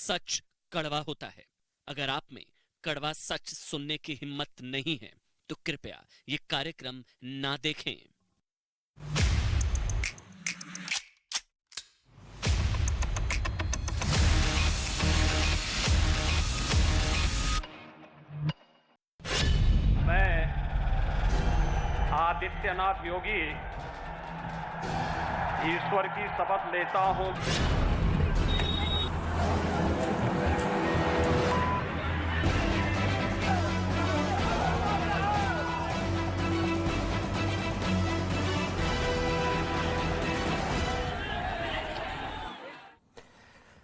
सच कड़वा होता है। अगर आप में कड़वा सच सुनने की हिम्मत नहीं है तो कृपया ये कार्यक्रम ना देखें। मैं आदित्यनाथ योगी ईश्वर की शपथ लेता हूं।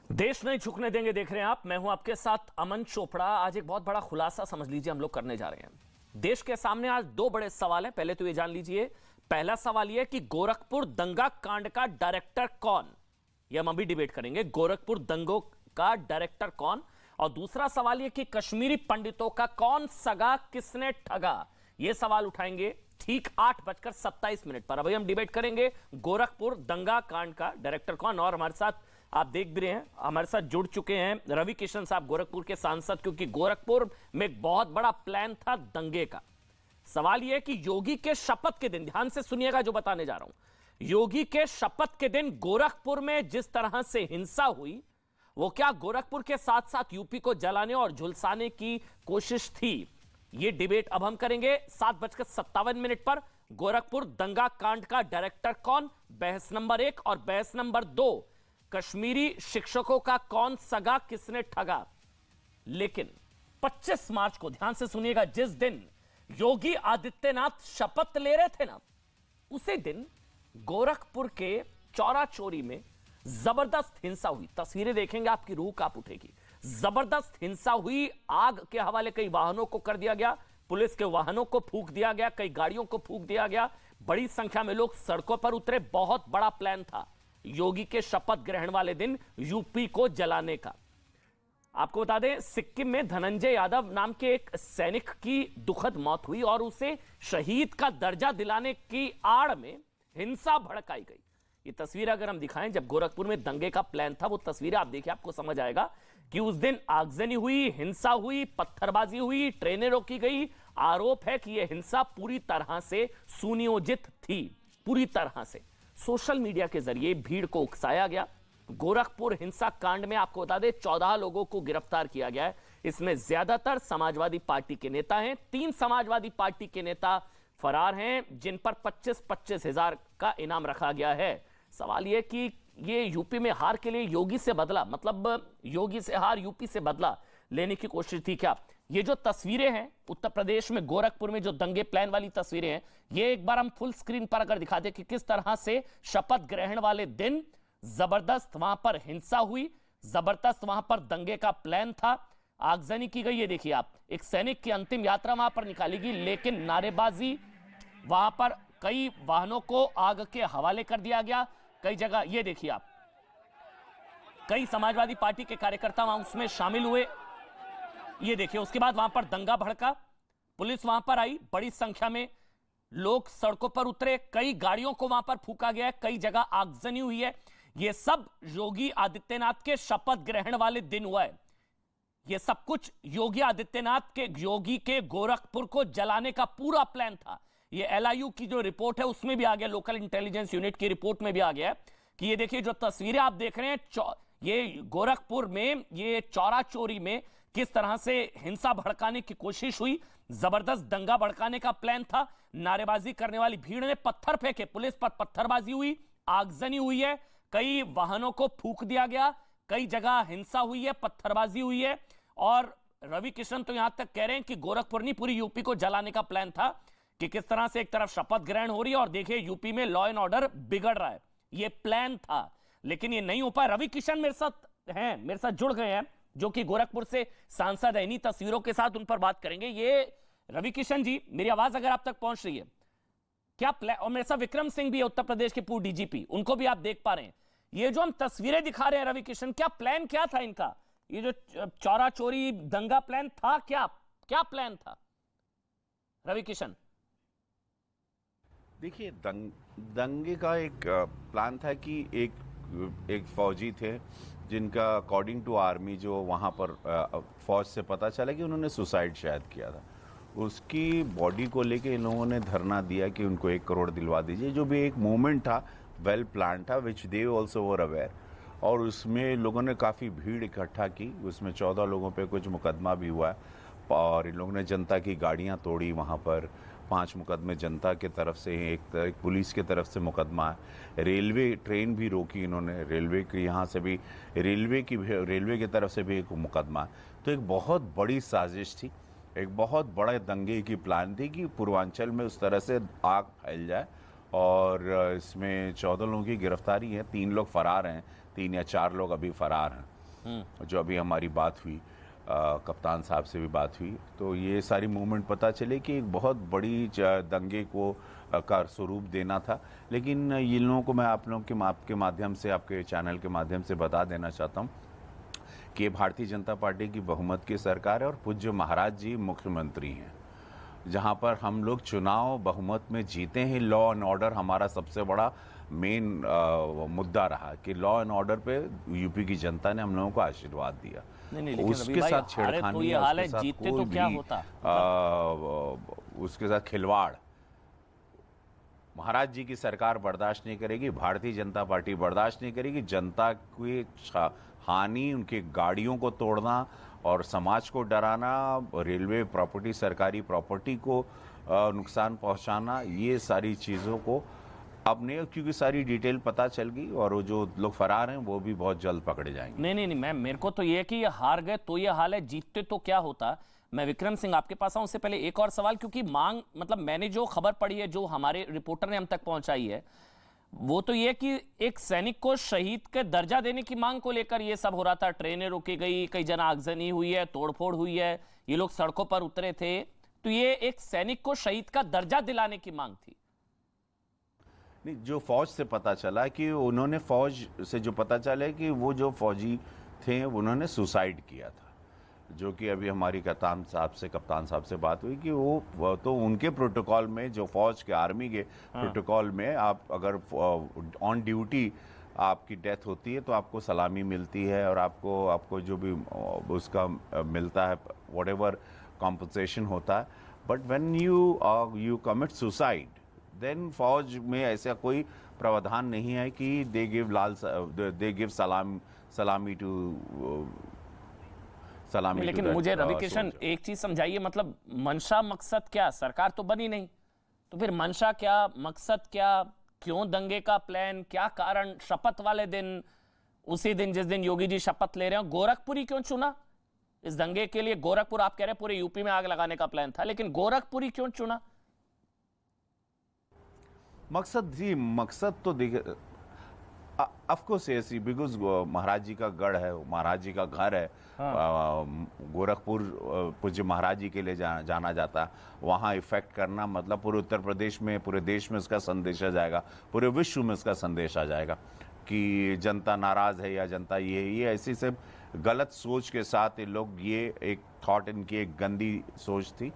देश नहीं झुकने देंगे देख रहे हैं आप। मैं हूं आपके साथ अमन चोपड़ा। आज एक बहुत बड़ा खुलासा समझ लीजिए हम लोग करने जा रहे हैं। देश के सामने आज दो बड़े सवाल हैं। पहले तो ये जान लीजिए, पहला सवाल यह कि गोरखपुर दंगा कांड का डायरेक्टर कौन, यह हम अभी डिबेट करेंगे। गोरखपुर दंगों का डायरेक्टर कौन। और दूसरा सवाल यह कि कश्मीरी पंडितों का कौन सगा, किसने ठगा, यह सवाल उठाएंगे ठीक 8:27 पर। अभी हम डिबेट करेंगे गोरखपुर दंगा कांड का डायरेक्टर कौन। और हमारे साथ आप देख भी रहे हैं, हमारे साथ जुड़ चुके हैं रवि किशन साहब, गोरखपुर के सांसद, क्योंकि गोरखपुर में एक बहुत बड़ा प्लान था दंगे का। सवाल यह है कि योगी के शपथ के दिन, ध्यान से सुनिएगा जो बताने जा रहा हूं, योगी के शपथ के दिन गोरखपुर में जिस तरह से हिंसा हुई, वो क्या गोरखपुर के साथ साथ यूपी को जलाने और झुलसाने की कोशिश थी? यह डिबेट अब हम करेंगे 7:57 पर। गोरखपुर दंगा कांड का डायरेक्टर कौन, बहस नंबर 1। और बहस नंबर 2, कश्मीरी शिक्षकों का कौन सगा, किसने ठगा। लेकिन 25 मार्च को ध्यान से सुनिएगा, जिस दिन योगी आदित्यनाथ शपथ ले रहे थे ना, उसी दिन गोरखपुर के चौरा चोरी में जबरदस्त हिंसा हुई। तस्वीरें देखेंगे आपकी रूह कांप उठेगी। जबरदस्त हिंसा हुई, आग के हवाले कई वाहनों को कर दिया गया, पुलिस के वाहनों को फूंक दिया गया, कई गाड़ियों को फूंक दिया गया, बड़ी संख्या में लोग सड़कों पर उतरे। बहुत बड़ा प्लान था योगी के शपथ ग्रहण वाले दिन यूपी को जलाने का। आपको बता दें, सिक्किम में धनंजय यादव नाम के एक सैनिक की दुखद मौत हुई और उसे शहीद का दर्जा दिलाने की आड़ में हिंसा भड़काई गई। ये तस्वीर अगर हम दिखाएं, जब गोरखपुर में दंगे का प्लान था, वो तस्वीरें आप देखिए, आपको समझ आएगा कि उस दिन आगजनी हुई, हिंसा हुई, पत्थरबाजी हुई, ट्रेनें रोकी गई। आरोप है कि यह हिंसा पूरी तरह से सुनियोजित थी, पूरी तरह से सोशल मीडिया के जरिए भीड़ को उकसाया गया। गोरखपुर हिंसा कांड में आपको बता दें 14 लोगों को गिरफ्तार किया गया है। इसमें ज्यादातर समाजवादी पार्टी के नेता हैं। 3 समाजवादी पार्टी के नेता फरार हैं, जिन पर 25-25 हजार का इनाम रखा गया है। सवाल यह कि ये यूपी में हार के लिए योगी से बदला, मतलब योगी से हार यूपी से बदला लेने की कोशिश थी क्या? ये जो तस्वीरें हैं उत्तर प्रदेश में गोरखपुर में जो दंगे प्लान वाली तस्वीरें हैं, ये एक बार हम फुल स्क्रीन पर अगर दिखा दें कि किस तरह से शपथ ग्रहण वाले दिन जबरदस्त वहां पर हिंसा हुई, जबरदस्त वहां पर दंगे का प्लान था, आगजनी की गई। ये देखिए आप, एक सैनिक की अंतिम यात्रा वहां पर निकाली गई, लेकिन नारेबाजी, वहां पर कई वाहनों को आग के हवाले कर दिया गया। कई जगह ये देखिए आप, कई समाजवादी पार्टी के कार्यकर्ता वहां उसमें शामिल हुए। ये देखिए, उसके बाद वहां पर दंगा भड़का, पुलिस वहां पर आई, बड़ी संख्या में लोग सड़कों पर उतरे, कई गाड़ियों को वहां पर फूंका गया, कई जगह आगजनी हुई है। यह सब योगी आदित्यनाथ के शपथ ग्रहण वाले दिन हुआ है। यह सब कुछ योगी आदित्यनाथ के, योगी के गोरखपुर को जलाने का पूरा प्लान था। यह एलआईयू की जो रिपोर्ट है उसमें भी आ गया, लोकल इंटेलिजेंस यूनिट की रिपोर्ट में भी आ गया कि ये देखिए जो तस्वीरें आप देख रहे हैं, ये गोरखपुर में ये चौरा चोरी में किस तरह से हिंसा भड़काने की कोशिश हुई, जबरदस्त दंगा भड़काने का प्लान था। नारेबाजी करने वाली भीड़ ने पत्थर फेंके, पुलिस पर पत्थरबाजी हुई, आगजनी हुई है, कई वाहनों को फूंक दिया गया, कई जगह हिंसा हुई है, पत्थरबाजी हुई है। और रवि किशन तो यहां तक कह रहे हैं कि गोरखपुर नहीं, पूरी यूपी को जलाने का प्लान था, कि किस तरह से एक तरफ शपथ ग्रहण हो रही है और देखिए यूपी में लॉ एंड ऑर्डर बिगड़ रहा है। यह प्लान था, लेकिन यह नहीं हो पाया। रवि किशन मेरे साथ हैं, मेरे साथ जुड़ गए हैं, जो कि गोरखपुर से सांसद है। इन्हीं तस्वीरों के साथ उन पर बात करेंगे। ये रवि किशन जी, मेरी आवाज अगर आप तक पहुंच रही है, क्या प्लान? और मेरे साथ विक्रम सिंह भी है, उत्तर प्रदेश के पूर्व डीजीपी, उनको भी आप देख पा रहे हैं। ये जो हम तस्वीरें दिखा रहे हैं रवि किशन, क्या प्लान क्या था इनका? ये जो चौरा चोरी दंगा प्लान था, क्या क्या प्लान था रवि किशन? देखिए, दंगे का एक प्लान था कि एक फौजी थे जिनका अकॉर्डिंग टू आर्मी जो वहाँ पर फौज से पता चला कि उन्होंने सुसाइड शायद किया था, उसकी बॉडी को लेके इन लोगों ने धरना दिया कि उनको 1 करोड़ दिलवा दीजिए, जो भी एक मूवमेंट था, वेल प्लान था, विच दे ऑल्सो वर अवेयर। और उसमें लोगों ने काफ़ी भीड़ इकट्ठा की, उसमें 14 लोगों पे कुछ मुकदमा भी हुआ और इन लोगों ने जनता की गाड़ियां तोड़ी। वहाँ पर 5 मुकदमे जनता के तरफ से, एक पुलिस के तरफ से मुकदमा है। रेलवे ट्रेन भी रोकी इन्होंने, रेलवे के यहाँ से भी, रेलवे की तरफ से भी एक मुकदमा है। तो एक बहुत बड़ी साजिश थी, एक बहुत बड़े दंगे की प्लान थी कि पूर्वांचल में उस तरह से आग फैल जाए। और इसमें 14 लोगों की गिरफ्तारी है, 3 लोग फरार हैं, 3 या 4 लोग अभी फरार हैं। जो अभी हमारी बात हुई, कप्तान साहब से भी बात हुई, तो ये सारी मूवमेंट पता चले कि एक बहुत बड़ी दंगे को का स्वरूप देना था। लेकिन इन लोगों को मैं आप लोगों के आपके माध्यम से, आपके चैनल के माध्यम से बता देना चाहता हूँ कि भारतीय जनता पार्टी की बहुमत की सरकार है और पूज्य महाराज जी मुख्यमंत्री हैं, जहाँ पर हम लोग चुनाव बहुमत में जीते हैं। लॉ एंड ऑर्डर हमारा सबसे बड़ा मेन मुद्दा रहा कि लॉ एंड ऑर्डर पे यूपी की जनता ने हम लोगों को आशीर्वाद दिया। नहीं, उसके साथ छेड़खानी, तो ये हाल है, जीतते तो क्या होता? उसके साथ खिलवाड़ महाराज जी की सरकार बर्दाश्त नहीं करेगी, भारतीय जनता पार्टी बर्दाश्त नहीं करेगी। जनता की हानि, उनकी गाड़ियों को तोड़ना और समाज को डराना, रेलवे प्रॉपर्टी, सरकारी प्रॉपर्टी को नुकसान पहुंचाना, ये सारी चीज़ों को अब नहीं, क्योंकि सारी डिटेल पता चल गई और वो जो लोग फरार हैं वो भी बहुत जल्द पकड़े जाएंगे। नहीं, मैं मेरे को तो ये है कि ये हार गए तो ये हाल है, जीतते तो क्या होता। मैं विक्रम सिंह आपके पास आऊं, उससे पहले एक और सवाल, क्योंकि मांग, मतलब मैंने जो खबर पढ़ी है, जो हमारे रिपोर्टर ने हम तक पहुंचाई है, वो तो ये कि एक सैनिक को शहीद के दर्जा देने की मांग को लेकर ये सब हो रहा था। ट्रेनें रोकी गई, कई जन आगजनी हुई है, तोड़फोड़ हुई है, ये लोग सड़कों पर उतरे थे, तो ये एक सैनिक को शहीद का दर्जा दिलाने की मांग थी। नहीं, जो फौज से पता चला कि उन्होंने, फौज से जो पता चला कि वो जो फौजी थे उन्होंने सुसाइड किया था, जो कि अभी हमारी कप्तान साहब से बात हुई कि वो तो उनके प्रोटोकॉल में, जो फौज के आर्मी के प्रोटोकॉल में, आप अगर ऑन ड्यूटी आपकी डेथ होती है तो आपको सलामी मिलती है और आपको जो भी उसका मिलता है, व्हाटएवर कॉम्पनसेशन होता है। But when you commit suicide, then फौज में ऐसा कोई प्रावधान नहीं है कि दे गिव सलामी टू सलामी। लेकिन मुझे रवि किशन एक चीज समझाइए, मतलब मंशा मकसद क्या? सरकार तो बनी नहीं, तो फिर मंशा क्या, मकसद क्या, क्यों दंगे का प्लान, क्या कारण? शपथ वाले दिन, उसी दिन जिस दिन योगी जी शपथ ले रहे हो, गोरखपुर ही क्यों चुना इस दंगे के लिए? गोरखपुर, आप कह रहे हैं पूरे यूपी में आग लगाने का प्लान था, लेकिन गोरखपुर ही क्यों चुना? मकसद तो देखिए, ऑफ कोर्स ऐसी, बिकॉज महाराज जी का गढ़ है, महाराज जी का घर है। गोरखपुर पूज्य महाराज जी के लिए जाना जाता है। वहाँ इफेक्ट करना मतलब पूरे उत्तर प्रदेश में, पूरे देश में उसका संदेश आ जाएगा, पूरे विश्व में उसका संदेश आ जाएगा कि जनता नाराज है या जनता ये ऐसी सब गलत सोच के साथ ये लोग, ये एक थॉट, इनकी एक गंदी सोच थी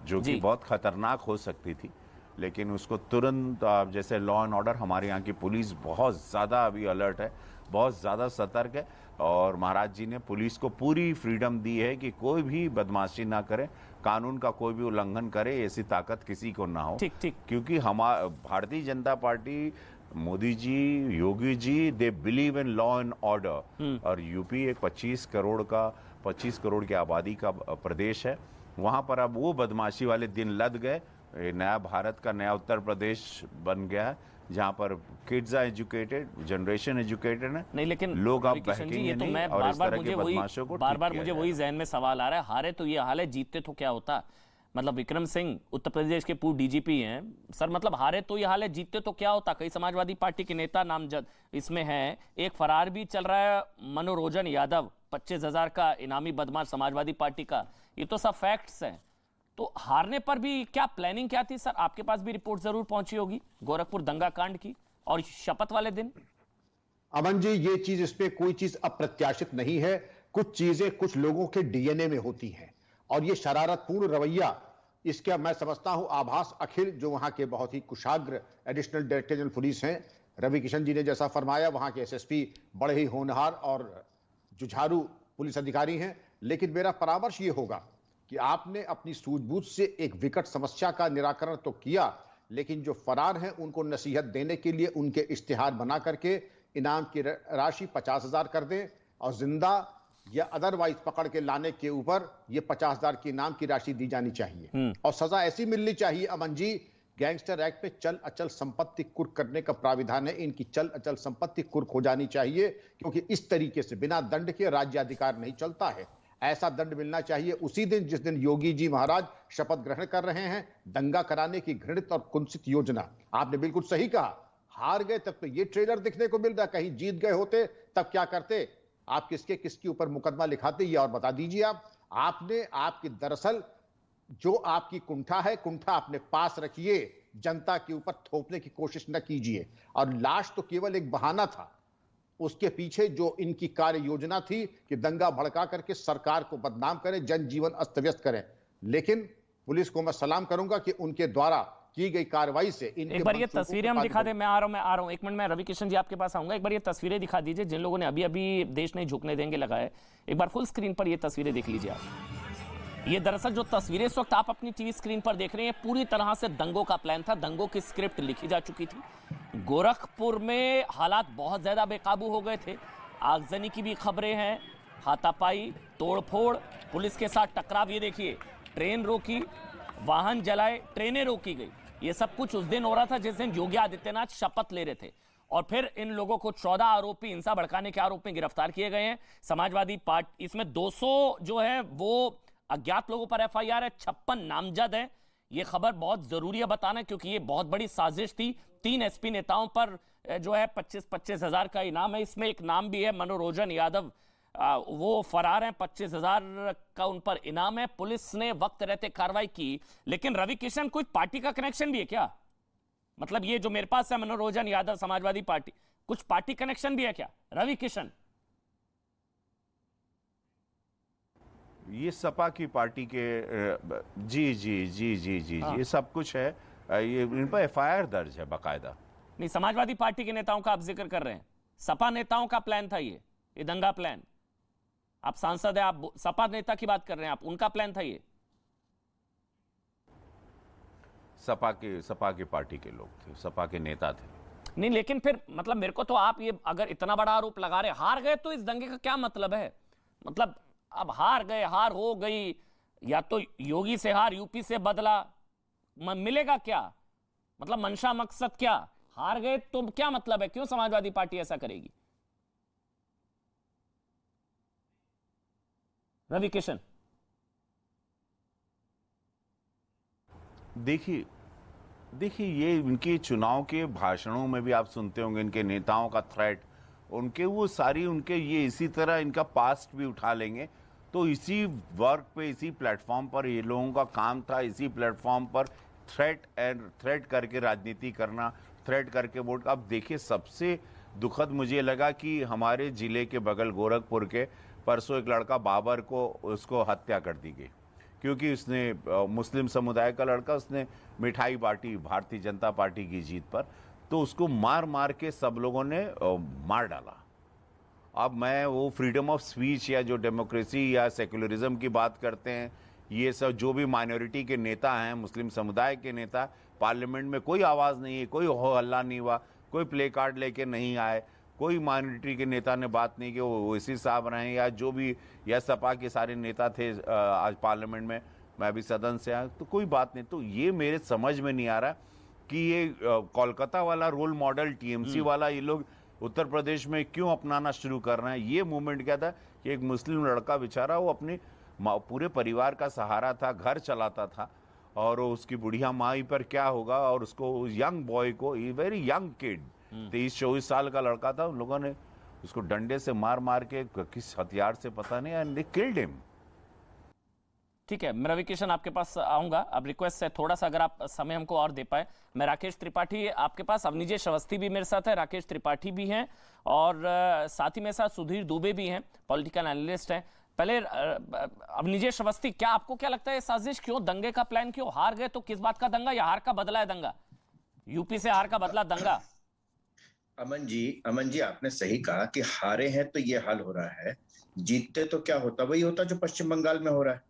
जो कि बहुत खतरनाक हो सकती थी। लेकिन उसको तुरंत, जैसे लॉ एंड ऑर्डर, हमारे यहाँ की पुलिस बहुत ज़्यादा अभी अलर्ट है, बहुत ज़्यादा सतर्क है और महाराज जी ने पुलिस को पूरी फ्रीडम दी है कि कोई भी बदमाशी ना करे, कानून का कोई भी उल्लंघन करे, ऐसी ताकत किसी को ना हो। ठीक। क्योंकि Bharatiya Janata Party, Modi ji, Yogi ji, they believe in law and order. और यूपी एक 25 करोड़ की आबादी का प्रदेश है। वहाँ पर अब वो बदमाशी वाले दिन लद गए। नया भारत का नया उत्तर प्रदेश बन गया है, जहाँ पर kids are educated, generation educated है। नहीं, लेकिन लोग अब बहकेंगे नहीं मैं और इस तरह के बदमाशों को बार मुझे वही जहन में सवाल आ रहा है, हारे तो ये हाल है, जीतते तो क्या होता? मतलब विक्रम सिंह उत्तर प्रदेश के पूर्व डीजीपी हैं सर, मतलब हारे तो ये हाल है, जीतते तो क्या होता? कई समाजवादी पार्टी के नेता नामजद इसमें हैं, एक फरार भी चल रहा है, मनोरंजन यादव, 25,000 का इनामी बदमाश समाजवादी पार्टी का। ये तो सब फैक्ट्स हैं। तो हारने पर भी क्या प्लानिंग क्या थी सर? आपके पास भी रिपोर्ट जरूर पहुंची होगी गोरखपुर दंगा कांड की और शपथ वाले दिन। अमन जी, ये चीज, इस पे कोई चीज अप्रत्याशित नहीं है। कुछ चीजें कुछ लोगों के डीएनए में होती हैं और ये शरारतपूर्ण रवैया, इसका मैं समझता हूं आभास अखिल, जो वहां के बहुत ही कुशाग्र एडिशनल डायरेक्टर जनरल पुलिस हैं, रवि किशन जी ने जैसा फरमाया, वहां के एसएसपी बड़े ही होनहार और जुझारू पुलिस अधिकारी हैं, लेकिन मेरा परामर्श ये होगा कि आपने अपनी सूझबूझ से एक विकट समस्या का निराकरण तो किया, लेकिन जो फरार हैं उनको नसीहत देने के लिए उनके इश्तिहार बना करके इनाम की राशि 50,000 कर दें और जिंदा या अदरवाइज पकड़ के लाने के ऊपर ये 50,000 की इनाम की राशि दी जानी चाहिए और सजा ऐसी मिलनी चाहिए। अमन जी, गैंगस्टर एक्ट में चल अचल संपत्ति कुर्क करने का प्राविधान है, इनकी चल अचल संपत्ति कुर्क हो जानी चाहिए, क्योंकि इस तरीके से बिना दंड के राज्याधिकार नहीं चलता है। ऐसा दंड मिलना चाहिए उसी दिन जिस दिन योगी जी महाराज शपथ ग्रहण कर रहे हैं। दंगा कराने की घृणित और कुंसित योजना, आपने बिल्कुल सही कहा। हार गए तब तो ये ट्रेलर दिखने को मिल रहा, कहीं जीत गए होते तब क्या करते? आप किसके ऊपर मुकदमा लिखाते, ये और बता दीजिए। आपने आपकी दरअसल जो आपकी कुंठा है, कुंठा अपने पास रखिए, जनता के ऊपर थोपने की कोशिश न कीजिए। और लाश तो केवल एक बहाना था, उसके पीछे जो इनकी कार्य योजना थी कि दंगा भड़का करके सरकार को बदनाम करें, जनजीवन अस्त व्यस्त करें। लेकिन पुलिस को मैं सलाम करूंगा कि उनके द्वारा की गई कार्रवाई से इनके एक बार ये तस्वीरें हम दिखा दें। मैं आ रहा हूं, एक मिनट में रवि किशन जी आपके पास आऊंगा। एक बार ये तस्वीरें दिखा दीजिए जिन लोगों ने अभी अभी देश नहीं झुकने देंगे लगाए। एक बार फुल स्क्रीन पर ये तस्वीरें देख लीजिए आप। ये दरअसल जो तस्वीरें इस वक्त आप अपनी टीवी स्क्रीन पर देख रहे हैं, पूरी तरह से दंगों का प्लान था। दंगों की स्क्रिप्ट लिखी जा चुकी थी। गोरखपुर में हालात बहुत ज्यादा बेकाबू हो गए थे। आगजनी की भी खबरें हैं, हाथापाई, तोड़फोड़, पुलिस के साथ टकराव। ये देखिए, ट्रेन रोकी, वाहन जलाए, ट्रेनें रोकी गई। ये सब कुछ उस दिन हो रहा था जिस दिन योगी आदित्यनाथ शपथ ले रहे थे। और फिर इन लोगों को 14 आरोपी हिंसा भड़काने के आरोप में गिरफ्तार किए गए हैं। समाजवादी पार्टी, इसमें 200 जो है वो अज्ञात लोगों पर एफआईआर है, 56 नामजद है। ये खबर बहुत जरूरी है बताना, क्योंकि ये बहुत बड़ी साजिश थी। 3 एसपी नेताओं पर जो है 25-25 हजार का इनाम है। इसमें एक नाम भी है मनोरोजन यादव, वो फरार हैं। 25,000 का उन पर इनाम है। पुलिस ने वक्त रहते कार्रवाई की। लेकिन रवि किशन, कोई पार्टी का कनेक्शन भी है क्या? मतलब ये जो मेरे पास है मनोरोजन यादव, समाजवादी पार्टी, कुछ पार्टी कनेक्शन भी है क्या रवि किशन? ये सपा की पार्टी के जी ये सब कुछ है। ये इन पर एफआईआर दर्ज है बाकायदा। नहीं, समाजवादी पार्टी के नेताओं का आप जिक्र कर रहे हैं। सपा नेताओं का प्लान था ये दंगा प्लान। आप सांसद है, आप सपा नेता की बात कर रहे हैं, आप उनका प्लान था ये? सपा के पार्टी के लोग थे, सपा के नेता थे। नहीं, लेकिन फिर मतलब मेरे को तो आप ये अगर इतना बड़ा आरोप लगा रहे, हार गए तो इस दंगे का क्या मतलब है? मतलब अब हार गए, हार हो गई, या तो योगी से हार, यूपी से बदला, मिलेगा क्या? मतलब मंशा मकसद क्या? हार गए तो क्या मतलब है? क्यों समाजवादी पार्टी ऐसा करेगी? रवि किशन, देखिए ये इनके चुनाव के भाषणों में भी आप सुनते होंगे, इनके नेताओं का थ्रेट, उनके वो सारी उनके ये इसी तरह इनका पास्ट भी उठा लेंगे। तो इसी वर्क पे, इसी प्लेटफॉर्म पर ये लोगों का काम था, इसी प्लेटफॉर्म पर थ्रेट करके राजनीति करना, थ्रेट करके वोट। अब देखिए, सबसे दुखद मुझे लगा कि हमारे जिले के बगल गोरखपुर के परसों एक लड़का बाबर को, उसको हत्या कर दी गई क्योंकि उसने मुस्लिम समुदाय का लड़का, उसने मिठाई बांटी भारतीय जनता पार्टी की जीत पर, तो उसको मार मार के सब लोगों ने मार डाला। अब मैं वो फ्रीडम ऑफ स्पीच या जो डेमोक्रेसी या सेक्युलरिज्म की बात करते हैं, ये सब जो भी माइनॉरिटी के नेता हैं, मुस्लिम समुदाय के नेता, पार्लियामेंट में कोई आवाज़ नहीं है, कोई हो हल्ला नहीं हुआ, कोई प्ले कार्ड लेके नहीं आए, कोई माइनॉरिटी के नेता ने बात नहीं की। वो ओवैसी साहब रहे या जो भी, या सपा के सारे नेता थे आज पार्लियामेंट में, मैं भी सदन से आया, तो कोई बात नहीं। तो ये मेरे समझ में नहीं आ रहा कि ये कोलकाता वाला रोल मॉडल, टीएमसी वाला, ये लोग उत्तर प्रदेश में क्यों अपनाना शुरू कर रहे हैं। ये मूवमेंट क्या था कि एक मुस्लिम लड़का बेचारा, वो अपने पूरे परिवार का सहारा था, घर चलाता था, और उसकी बुढ़िया माँ पर क्या होगा, और उसको यंग बॉय को, वेरी यंग किड, 23-24 साल का लड़का था, उन लोगों ने उसको डंडे से मार मार के, किस हथियार से पता नहीं, एंड दे किल्ड हिम। ठीक है, मैं रवि किशन आपके पास आऊंगा। अब रिक्वेस्ट है थोड़ा सा अगर आप समय हमको और दे पाए। मैं राकेश त्रिपाठी आपके पास, अवनिजेश अवस्थी भी मेरे साथ है, राकेश त्रिपाठी भी हैं, और साथ ही मेरे साथ सुधीर दुबे भी हैं, पॉलिटिकल एनालिस्ट हैं। पहले अवनिजेश अवस्थी, क्या आपको क्या लगता है साजिश क्यों, दंगे का प्लान क्यों? हार गए तो किस बात का दंगा, या हार का बदला है दंगा? यूपी से हार का बदला दंगा? अमन जी आपने सही कहा कि हारे हैं तो ये हाल हो रहा है। जीतते तो क्या होता, वही होता जो पश्चिम बंगाल में हो रहा है।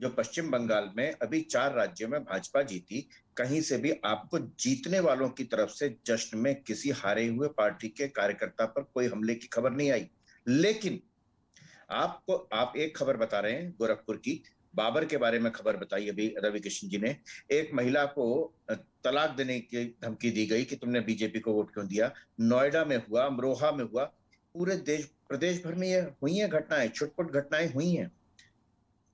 जो पश्चिम बंगाल में अभी 4 राज्यों में भाजपा जीती, कहीं से भी आपको जीतने वालों की तरफ से जश्न में किसी हारे हुए पार्टी के कार्यकर्ता पर कोई हमले की खबर नहीं आई। लेकिन आप एक खबर बता रहे हैं गोरखपुर की, बाबर के बारे में खबर बताई अभी रवि किशन जी ने। एक महिला को तलाक देने की धमकी दी गई कि तुमने बीजेपी को वोट क्यों दिया। नोएडा में हुआ, अमरोहा में हुआ, पूरे प्रदेश भर में ये हुई है घटनाएं, छुटपुट घटनाएं हुई हैं।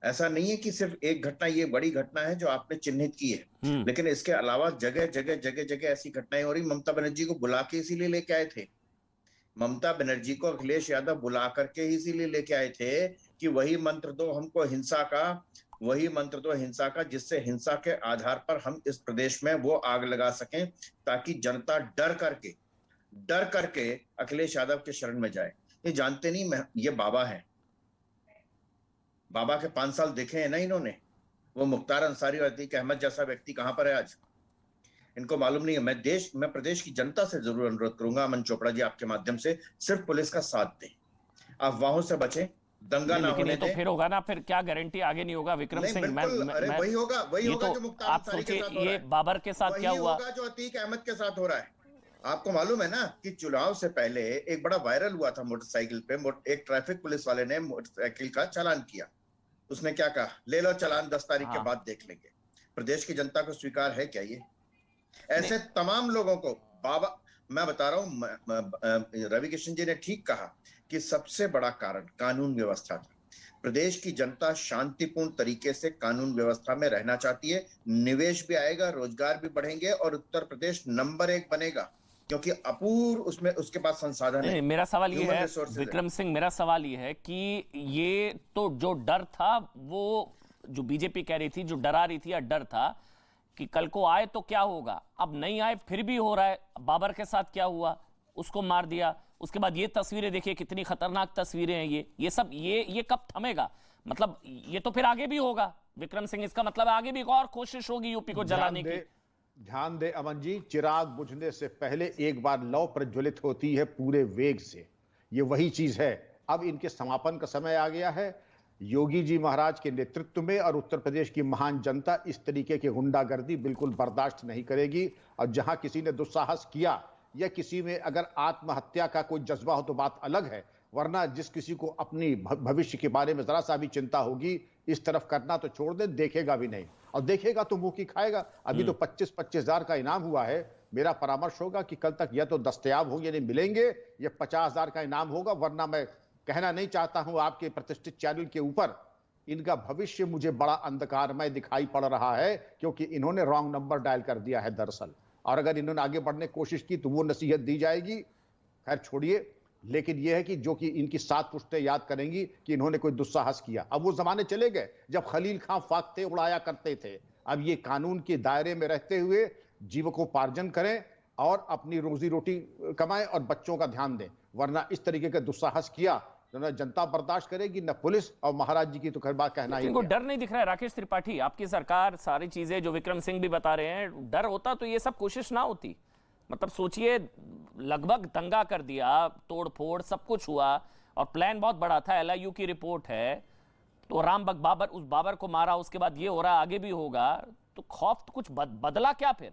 ऐसा नहीं है कि सिर्फ एक घटना ये बड़ी घटना है जो आपने चिन्हित की है, लेकिन इसके अलावा जगह जगह ऐसी घटनाएं हो रही। ममता बनर्जी को बुला के इसीलिए लेके आए थे, ममता बनर्जी को अखिलेश यादव बुला करके ही इसीलिए लेके आए थे कि वही मंत्र दो हमको हिंसा का, वही मंत्र दो हिंसा का, जिससे हिंसा के आधार पर हम इस प्रदेश में वो आग लगा सकें ताकि जनता डर करके अखिलेश यादव के शरण में जाए। ये जानते नहीं ये बाबा है, बाबा के 5 साल देखे हैं ना इन्होंने। वो मुख्तार अंसारी और अतीक अहमद जैसा व्यक्ति कहां पर है आज, इनको मालूम नहीं है। मैं प्रदेश की जनता से जरूर अनुरोध करूंगा अमन चोपड़ा जी आपके माध्यम से, सिर्फ पुलिस का साथ दें, अफवाहों से बचें, दंगा ना होने तो दें। फिर होगा ना, फिर क्या गारंटी आगे नहीं होगा? विक्रम सिंह, वही होगा जो मुख्तार आप अंसारी के सोचिए, साथ हो रहा ये है, बाबर के साथ क्या हुआ, होगा जो अतीक अहमद के साथ हो रहा है। आपको मालूम है ना कि चुनाव से पहले एक बड़ा वायरल हुआ था मोटरसाइकिल पे, एक ट्रैफिक पुलिस वाले ने मोटरसाइकिल का चालान किया। उसने क्या कहा, ले लो चालान, 10 तारीख के बाद देख लेंगे। प्रदेश की जनता को स्वीकार है क्या ये? ऐसे तमाम लोगों को बाबा, मैं बता रहा हूं, रवि किशन जी ने ठीक कहा कि सबसे बड़ा कारण कानून व्यवस्था था। प्रदेश की जनता शांतिपूर्ण तरीके से कानून व्यवस्था में रहना चाहती है, निवेश भी आएगा, रोजगार भी बढ़ेंगे और उत्तर प्रदेश नंबर 1 बनेगा, क्योंकि अपूर्व उसमें उसके पास संसाधन है। मेरा सवाल ये है विक्रम सिंह, मेरा सवाल ये है कि ये तो जो डर था, वो जो बीजेपी कह रही थी, जो डरा रही थी या डर था कि कल को आए तो क्या होगा, अब नहीं आए फिर भी हो रहा है। बाबर के साथ क्या हुआ, उसको मार दिया, उसके बाद ये तस्वीरें देखिए, कितनी खतरनाक तस्वीरें हैं ये सब, ये कब थमेगा? मतलब ये तो फिर आगे भी होगा विक्रम सिंह, इसका मतलब आगे भी एक और कोशिश होगी यूपी को जलाने की। ध्यान दे अमन जी, चिराग बुझने से पहले एक बार लौ प्रज्वलित होती है पूरे वेग से, ये वही चीज है। अब इनके समापन का समय आ गया है। योगी जी महाराज के नेतृत्व में और उत्तर प्रदेश की महान जनता इस तरीके की गुंडागर्दी बिल्कुल बर्दाश्त नहीं करेगी। और जहां किसी ने दुस्साहस किया या किसी में अगर आत्महत्या का कोई जज्बा हो तो बात अलग है, वरना जिस किसी को अपनी भविष्य के बारे में जरा सा भी चिंता होगी, इस तरफ करना तो छोड़ दे, देखेगा भी नहीं, और देखेगा तो मुंह की खाएगा। अभी तो 25-25 हजार का इनाम हुआ है। मेरा परामर्श होगा कि कल तक या तो दस्तयाब होंगे, नहीं मिलेंगे, या 50 हजार का इनाम होगा। वरना मैं कहना नहीं चाहता हूं आपके प्रतिष्ठित चैनल के ऊपर, इनका भविष्य मुझे बड़ा अंधकारमय दिखाई पड़ रहा है, क्योंकि इन्होंने रॉन्ग नंबर डायल कर दिया है दरअसल। और अगर इन्होंने आगे बढ़ने की कोशिश की तो वो नसीहत दी जाएगी, खैर छोड़िए। लेकिन यह है कि जो कि इनकी 7 पुश्तें याद करेंगी कि इन्होंने कोई दुस्साहस किया। अब वो जमाने चले गए जब खलील खां फाख्ते उड़ाया करते थे। अब ये कानून के दायरे में रहते हुए जीविकोपार्जन करें और अपनी रोजी रोटी कमाएं और बच्चों का ध्यान दें, वरना इस तरीके का दुस्साहस किया तो न जनता बर्दाश्त करेगी, न पुलिस, और महाराज जी की तो खैर बात कहना ही। इनको डर नहीं दिख रहा है? राकेश त्रिपाठी, आपकी सरकार, सारी चीजें जो विक्रम सिंह भी बता रहे हैं, डर होता तो ये सब कोशिश ना होती। मतलब सोचिए, लगभग दंगा कर दिया, तोड़ फोड़ सब कुछ हुआ, और प्लान बहुत बड़ा था। LIU की रिपोर्ट है, तो रामबग बाबर, उस बाबर को मारा, उसके बाद ये हो रहा, आगे भी होगा, तो खौफ तो कुछ बदला क्या? फिर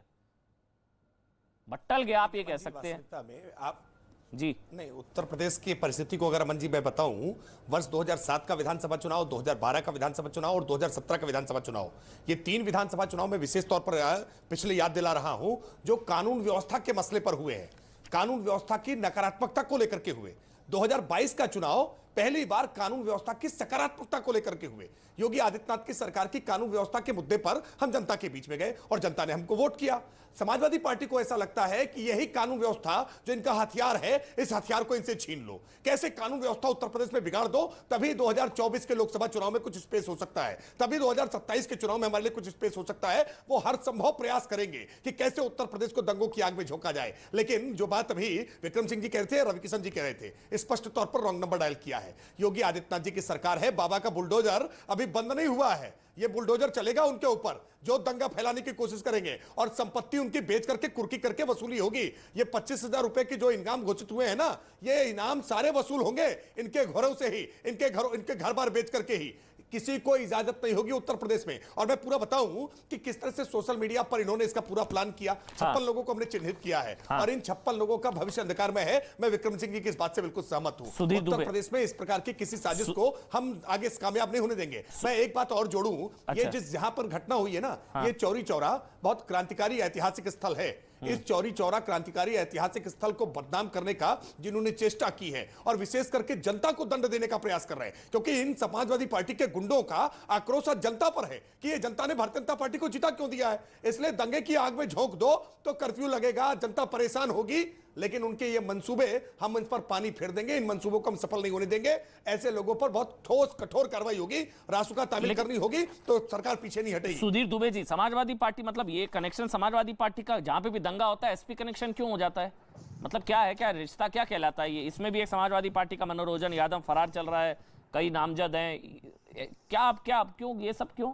बट्टल गया, आप ये कह सकते हैं। आप जी नहीं, उत्तर प्रदेश की परिस्थिति को अगर अमन जी मैं बताऊं, वर्ष 2007 का विधानसभा चुनाव, 2012 का विधानसभा चुनाव और 2017 का विधानसभा चुनाव, ये 3 विधानसभा चुनाव में विशेष तौर पर पिछले याद दिला रहा हूं, जो कानून व्यवस्था के मसले पर हुए हैं, कानून व्यवस्था की नकारात्मकता को लेकर के हुए। 2022 का चुनाव पहली बार कानून व्यवस्था की सकारात्मकता को लेकर के हुए। योगी आदित्यनाथ की सरकार की कानून व्यवस्था के मुद्दे पर हम जनता के बीच में गए और जनता ने हमको वोट किया। समाजवादी पार्टी को ऐसा लगता है कि यही कानून व्यवस्था जो इनका हथियार है, इस हथियार को इनसे छीन लो, कैसे कानून व्यवस्था उत्तर प्रदेश में बिगाड़ दो, तभी 2024 के लोकसभा चुनाव में कुछ स्पेस हो सकता है, तभी 2027 के चुनाव में हमारे लिए कुछ स्पेस हो सकता है। वो हर संभव प्रयास करेंगे कि कैसे उत्तर प्रदेश को दंगों की आग में झोंका जाए। लेकिन जो बात अभी विक्रम सिंह जी कह रहे थे, रवि किशन जी कह रहे थे, स्पष्ट तौर पर रॉन्ग नंबर डायल किया है। है। योगी आदित्यनाथ जी की सरकार है, बाबा का बुलडोजर अभी बंद नहीं हुआ है, ये बुलडोजर चलेगा उनके ऊपर जो दंगा फैलाने की कोशिश करेंगे और संपत्ति उनकी बेच करके कुर्की करके वसूली होगी। ये 25,000 रुपए की जो इनाम घोषित हुए हैं ना, ये इनाम सारे वसूल होंगे इनके घरों से ही, इनके घर बार बेच करके ही। किसी को इजाजत नहीं होगी उत्तर प्रदेश में। और मैं पूरा बताऊं कि किस तरह से सोशल मीडिया पर इन्होंने इसका पूरा प्लान किया। 56 लोगों को हमने चिन्हित किया है और इन 56 लोगों का भविष्य अंधकार में है। मैं विक्रम सिंह जी की इस बात से बिल्कुल सहमत हूं। उत्तर प्रदेश में इस प्रकार की किसी साजिश को हम आगे कामयाब नहीं होने देंगे। मैं एक बात और जोड़ूं, ये जिस जहां पर घटना हुई है ना, ये चौरी चौरा बहुत क्रांतिकारी ऐतिहासिक स्थल है। इस चौरी चौरा क्रांतिकारी ऐतिहासिक स्थल को बदनाम करने का जिन्होंने चेष्टा की है और विशेष करके जनता को दंड देने का प्रयास कर रहे हैं, क्योंकि इन समाजवादी पार्टी के गुंडों का आक्रोश जनता पर है कि ये जनता ने भारतीय जनता पार्टी को जीता क्यों दिया है। इसलिए दंगे की आग में झोंक दो तो कर्फ्यू लगेगा, जनता परेशान होगी, लेकिन उनके ये मंसूबे हम इन पर पानी फेर देंगे, इन मंसूबों को हम सफल नहीं होने देंगे। ऐसे लोगों पर बहुत ठोस कठोर कार्रवाई होगी, रासुका तामील करनी होगी, तो सरकार पीछे नहीं हटेगी। सुधीर दुबे जी, समाजवादी पार्टी मतलब ये कनेक्शन समाजवादी पार्टी का जहां पे भी दंगा होता है एसपी कनेक्शन क्यों हो जाता है? मतलब क्या है, क्या रिश्ता क्या कहलाता है ये? इसमें भी एक समाजवादी पार्टी का मनोरंजन यादव फरार चल रहा है, कई नामजद हैं, क्या क्यों ये सब क्यों?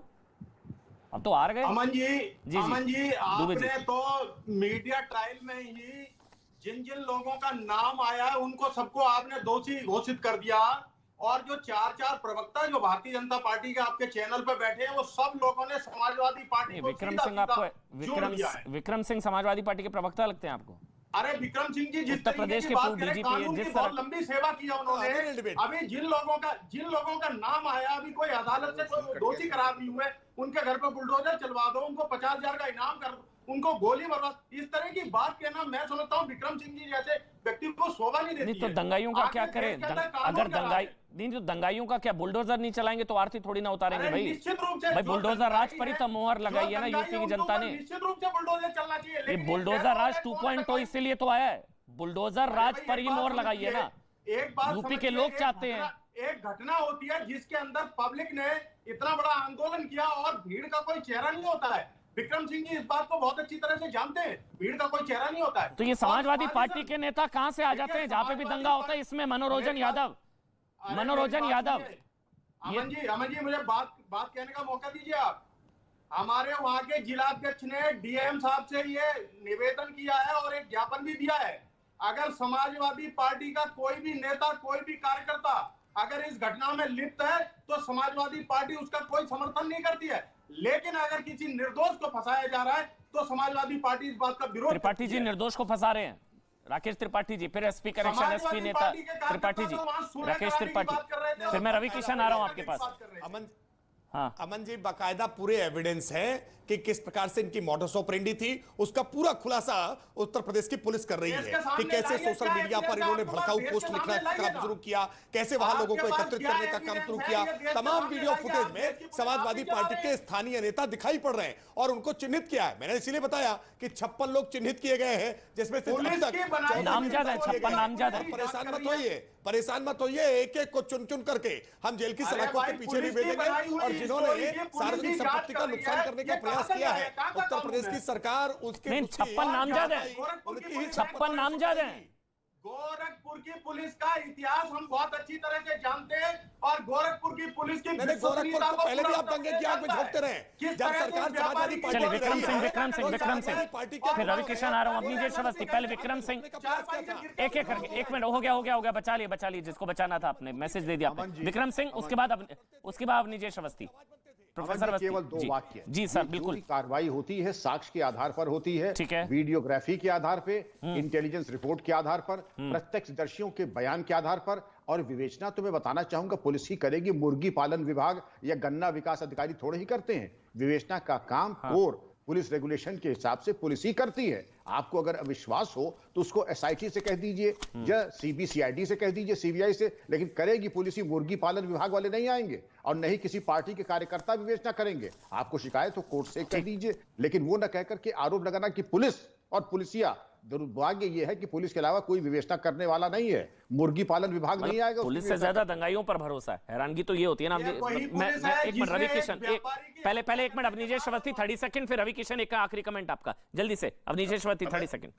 अब तो हार गए अमन जी, जी आपने तो मीडिया ट्रायल में ही जिन जिन लोगों का नाम आया है उनको सबको आपने दोषी घोषित कर दिया, और जो चार प्रवक्ता जो भारतीय जनता पार्टी के आपके चैनल पे बैठे हैं वो सब लोगों ने समाजवादी पार्टी को विक्रम सिंह आपको विक्रम सिंह समाजवादी पार्टी के प्रवक्ता लगते हैं आपको? अरे विक्रम सिंह जी जिस उत्तर प्रदेश के पूर्व डीजीपी कानून की बहुत लंबी सेवा किया उन्होंने। अभी जिन लोगों का नाम आया, अभी कोई अदालत से कोई दोषी करार नहीं हुए, उनके घर पे बुलडोजर चलवा दो, उनको 50,000 का इनाम कर दो, उनको गोली मारवा, इस तरह की बात कहना मैं समझता हूँ विक्रम सिंह जी जैसे व्यक्ति को शोभा नहीं देती। नहीं तो दंगाइयों का क्या करें? अगर नहीं तो दंगाइयों का क्या, बुलडोजर नहीं चलाएंगे तो आरती थोड़ी ना उतारेंगे भाई। निश्चित रूप से भाई बुलडोजर राज पर ही तो मोहर लगाई है ना यूपी की जनता ने। निश्चित रूप से बुलडोजर चलना चाहिए। ये बुलडोजर राज 2.0 इसीलिए तो आया है, बुलडोजर राज पर ही मोहर लगाई है ना। एक बात यूपी के लोग चाहते हैं। एक घटना होती है जिसके अंदर पब्लिक ने इतना बड़ा आंदोलन किया और भीड़ का कोई चेहरा नहीं होता है। विक्रम सिंह जी इस बात को बहुत अच्छी तरह से जानते हैं, भीड़ का कोई चेहरा नहीं होता है। तो ये समाजवादी पार्टी के नेता कहां से आ जाते हैं जहां पे भी दंगा होता है? इसमें मनोरंजन यादव अमन जी मुझे बात कहने का मौका दीजिए। आप हमारे वहां के जिलाध्यक्ष ने डीएम साहब से ये निवेदन किया है और एक ज्ञापन भी दिया है, अगर समाजवादी पार्टी का कोई भी नेता, कोई भी कार्यकर्ता अगर इस घटना में लिप्त है तो समाजवादी पार्टी उसका कोई समर्थन नहीं करती है, लेकिन अगर किसी निर्दोष को फंसाया जा रहा है तो समाजवादी पार्टी इस बात का विरोध। त्रिपाठी जी निर्दोष को फंसा रहे हैं, राकेश त्रिपाठी जी, फिर एसपी कनेक्शन एसपी नेता त्रिपाठी जी, राकेश त्रिपाठी, फिर मैं रवि किशन आ रहा हूं आपके पास। अमन जी, बाकायदा पूरे एविडेंस है कि किस प्रकार से इनकी मॉडस ऑपरेंडी थी, उसका पूरा खुलासा उत्तर प्रदेश की पुलिस कर रही है कि कैसे सोशल मीडिया पर इन्होंने भड़काऊ पोस्ट लिखना का काम शुरू किया, कैसे वहां लोगों को एकत्रित करने का काम शुरू किया। तमाम वीडियो फुटेज में समाजवादी पार्टी के स्थानीय नेता दिखाई पड़ रहे हैं और उनको चिन्हित किया है। मैंने इसीलिए बताया कि 56 लोग चिन्हित किए गए हैं, जिसमें से नामजद है, 56 नामजद है। परेशान मत होइए, एक-एक को चुन करके हम जेल की सलाखों के पीछे भी भेजेंगे। और जिन्होंने सार्वजनिक संपत्ति का नुकसान करने का प्रयास किया है उत्तर प्रदेश की सरकार, उसके 56 नामजद है, 56 नामजद है। गोरखपुर की पुलिस का इतिहास हम बहुत अच्छी तरह से जानते हैं और गोरखपुर की पुलिस की गोरखपुर को पहले भी आप दंगे की आग में झोंकते रहे जब सरकार समाजवादी पार्टी। चलिए विक्रम सिंह फिर रवि किशन आ रहा हूं, अपनी जेश अवस्थी, पहले विक्रम सिंह एक करके, 1 मिनट हो गया, बचा लिए जिसको बचाना था, आपने मैसेज दे दिया। विक्रम सिंह, उसके बाद अपनी जेश अवस्थी। प्रोफेसर केवल 2 वाक्य जी सर, बिल्कुल। कार्रवाई होती है साक्ष्य के आधार पर होती है, ठीक है, वीडियोग्राफी के आधार पे, इंटेलिजेंस रिपोर्ट के आधार पर, प्रत्यक्षदर्शियों के बयान के आधार पर। और विवेचना तो मैं बताना चाहूंगा पुलिस ही करेगी, मुर्गी पालन विभाग या गन्ना विकास अधिकारी थोड़े ही करते हैं। विवेचना का काम और पुलिस रेगुलेशन के हिसाब से पुलिस ही करती है। आपको अगर अविश्वास हो तो उसको एसआईटी से कह दीजिए या सीबीसीआईडी से कह दीजिए, सीबीआई से, लेकिन करेगी पुलिस ही, मुर्गी पालन विभाग वाले नहीं आएंगे और नहीं किसी पार्टी के कार्यकर्ता विवेचना करेंगे। आपको शिकायत हो कोर्ट से कह दीजिए, लेकिन वो न कहकर के आरोप लगाना कि पुलिस और पुलिसिया, दुर्भाग्य ये है कि पुलिस के अलावा कोई विवेचना करने वाला नहीं है, मुर्गी पालन विभाग नहीं आएगा। पुलिस से ज्यादा दंगाइयों पर भरोसा है। हैरानगी तो ये होती है ना। मैं एक मिनट रवि किशन, पहले 1 मिनट अवनीश अवस्थी 30 सेकंड, फिर रवि किशन एक आखिरी कमेंट आपका जल्दी से। अवनीश अवस्थी 30 सेकंड।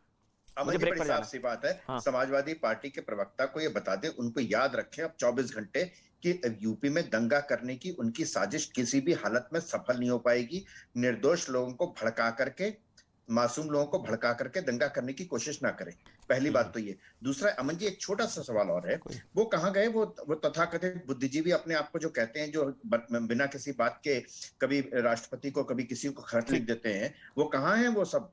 अमन जी, बड़ी साफ सी बात है। हाँ। समाजवादी पार्टी के प्रवक्ता को ये बता दे, उनको याद रखें अब 24 घंटे कि यूपी में दंगा करने की उनकी साजिश किसी भी हालत में सफल नहीं हो पाएगी। निर्दोष लोगों को भड़का करके, मासूम लोगों को भड़का करके दंगा करने की कोशिश ना करें। पहली बात तो ये। दूसरा अमन जी, एक छोटा सा सवाल और है, वो कहाँ गए वो तथाकथित बुद्धिजीवी अपने आप को जो कहते हैं, जो बिना किसी बात के कभी राष्ट्रपति को कभी किसी को खत लिख देते हैं, वो कहाँ हैं वो सब?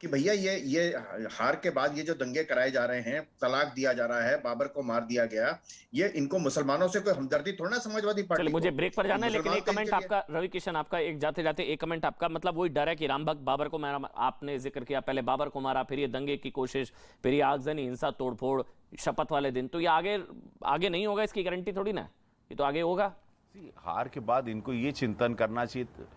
कि भैया ये हार के बाद ये जो दंगे कराए जा रहे हैं, तलाक दिया जा रहा है, बाबर को मार दिया गया, ये इनको मुसलमानों से कोई हमदर्दी थोड़ा ना समाजवादी पार्टी। चलिए मुझे ब्रेक पर जाना है, लेकिन एक कमेंट आपका रवि किशन, आपका एक जाते जाते एक कमेंट आपका, मतलब वही डर है कि राम भक्त बाबर को मारा, आपने जिक्र किया, पहले बाबर को मारा, फिर ये दंगे की कोशिश, फिर ये आगजनी, हिंसा, तोड़फोड़, शपथ वाले दिन, तो ये आगे नहीं होगा, इसकी गारंटी थोड़ी ना, ये तो आगे होगा। हार के बाद इनको ये चिंतन करना चाहिए,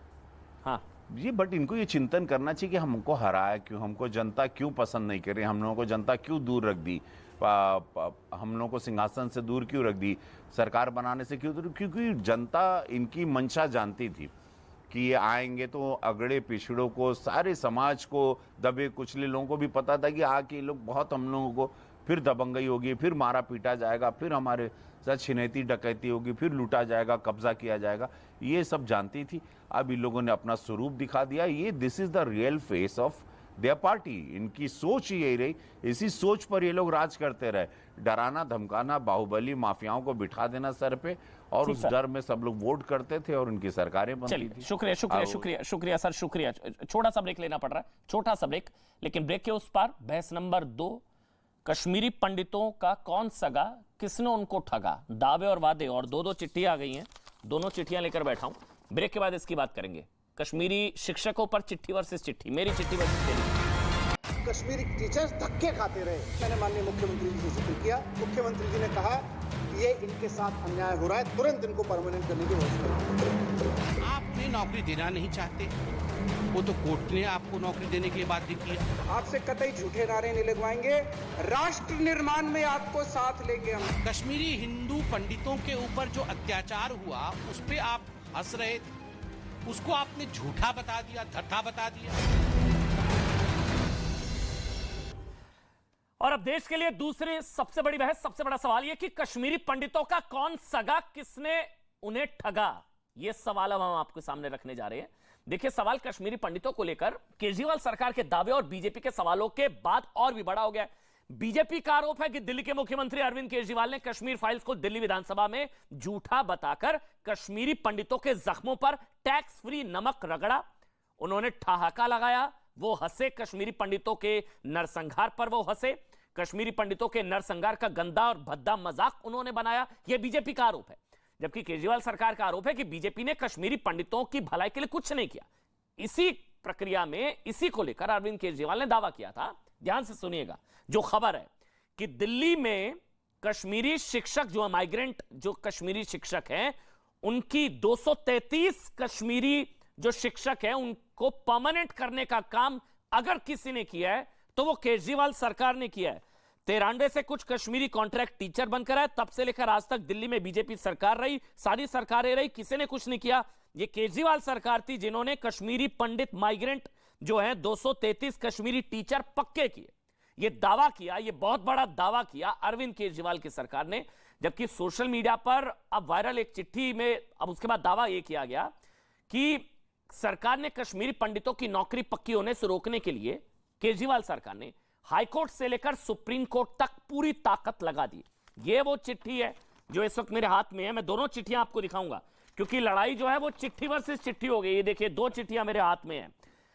हाँ बट इनको ये चिंतन करना चाहिए कि हमको हराया क्यों, हमको जनता क्यों पसंद नहीं कर रही, हम लोगों को जनता क्यों दूर रख दी, हम लोगों को सिंहासन से दूर क्यों रख दी, सरकार बनाने से क्यों दूर, क्योंकि जनता इनकी मंशा जानती थी कि ये आएंगे तो अगड़े पिछड़ों को, सारे समाज को, दबे कुचले लोगों को भी पता था कि आके ये लोग बहुत हम लोगों को फिर दबंगई होगी, फिर मारा पीटा जाएगा, फिर हमारे साथ छिनैती डकैती होगी, फिर लूटा जाएगा, कब्जा किया जाएगा, ये सब जानती थी। अब इन लोगों ने अपना स्वरूप दिखा दिया, ये this is the real face of their party. इनकी सोच यही रही, इसी सोच पर ये लोग राज करते रहे, डराना धमकाना, बाहुबली माफियाओं को बिठा देना सर पे, और उस डर में सब लोग वोट करते थे और उनकी सरकारें बनती थी। शुक्रिया शुक्रिया शुक्रिया शुक्रिया सर, शुक्रिया। छोटा सा ब्रेक लेना पड़ रहा है, छोटा सा ब्रेक, लेकिन ब्रेक के उस पार बहस नंबर 2, कश्मीरी पंडितों का कौन सगा, किसने उनको ठगा, दावे और वादे, और दो चिट्ठियां आ गई हैं, दोनों चिट्ठियां लेकर बैठा हूं। ब्रेक के बाद इसकी बात करेंगे। कश्मीरी शिक्षकों पर चिट्ठी वर्सेस चिट्ठी, मेरी चिट्ठी वर्सेस तेरी। कश्मीरी टीचर्स धक्के खाते रहे। मैंने माननीय मुख्यमंत्री जी से जिक्र किया, मुख्यमंत्री जी ने कहा ये इनके साथ अन्याय हो रहा है, तुरंत इनको परमानेंट करने की घोषणा। आपने नौकरी देना नहीं चाहते, वो तो कोर्ट ने आपको नौकरी देने के लिए बाध्य किया। आपसे कतई झूठे नारे नहीं लगवाएंगे, राष्ट्र निर्माण में आपको साथ लेके हम। कश्मीरी हिंदू पंडितों के ऊपर जो अत्याचार हुआ उस पे आप हंस रहे थे, उसको आपने झूठा बता दिया, धत्था बता दिया। और अब देश के लिए दूसरी सबसे बड़ी बहस, सबसे बड़ा सवाल यह कि कश्मीरी पंडितों का कौन सगा, किसने उन्हें ठगा, यह सवाल अब हम आपके सामने रखने जा रहे हैं। देखिए, सवाल कश्मीरी पंडितों को लेकर केजरीवाल सरकार के दावे और बीजेपी के सवालों के बाद और भी बड़ा हो गया। बीजेपी का आरोप है कि दिल्ली के मुख्यमंत्री अरविंद केजरीवाल ने कश्मीर फाइल्स को दिल्ली विधानसभा में झूठा बताकर कश्मीरी पंडितों के जख्मों पर टैक्स फ्री नमक रगड़ा, उन्होंने ठहाका लगाया, वो हंसे, कश्मीरी पंडितों के नरसंहार पर वो हंसे, कश्मीरी पंडितों के नरसंहार का गंदा और भद्दा मजाक उन्होंने बनाया। यह बीजेपी का आरोप है, जबकि केजरीवाल सरकार का आरोप है कि बीजेपी ने कश्मीरी पंडितों की भलाई के लिए कुछ नहीं किया। इसी प्रक्रिया में, इसी को लेकर अरविंद केजरीवाल ने दावा किया था, ध्यान से सुनिएगा, जो खबर है कि दिल्ली में कश्मीरी शिक्षक जो माइग्रेंट, जो कश्मीरी शिक्षक हैं, उनकी 233 कश्मीरी जो शिक्षक हैं उनको परमानेंट करने का काम अगर किसी ने किया है तो वो केजरीवाल सरकार ने किया है। 93 से कुछ कश्मीरी कॉन्ट्रैक्ट टीचर बनकर आए, तब से लेकर आज तक दिल्ली में बीजेपी सरकार रही, सारी सरकारें रही, किसी ने कुछ नहीं किया। ये केजरीवाल सरकार थी जिन्होंने कश्मीरी पंडित माइग्रेंट जो है 233 कश्मीरी टीचर पक्के किए। ये दावा किया, ये बहुत बड़ा दावा किया अरविंद केजरीवाल की सरकार ने, जबकि सोशल मीडिया पर अब वायरल एक चिट्ठी में अब उसके बाद दावा यह किया गया कि सरकार ने कश्मीरी पंडितों की नौकरी पक्की होने से रोकने के लिए, केजरीवाल सरकार ने हाईकोर्ट से लेकर सुप्रीम कोर्ट तक पूरी ताकत लगा दी। यह वो चिट्ठी है जो इस वक्त मेरे हाथ में है, मैं दोनों चिट्ठियां आपको दिखाऊंगा क्योंकि लड़ाई जो है वो चिट्ठी वर्सेस चिट्ठी हो गई। ये देखिए, दो चिट्ठियां मेरे हाथ में है।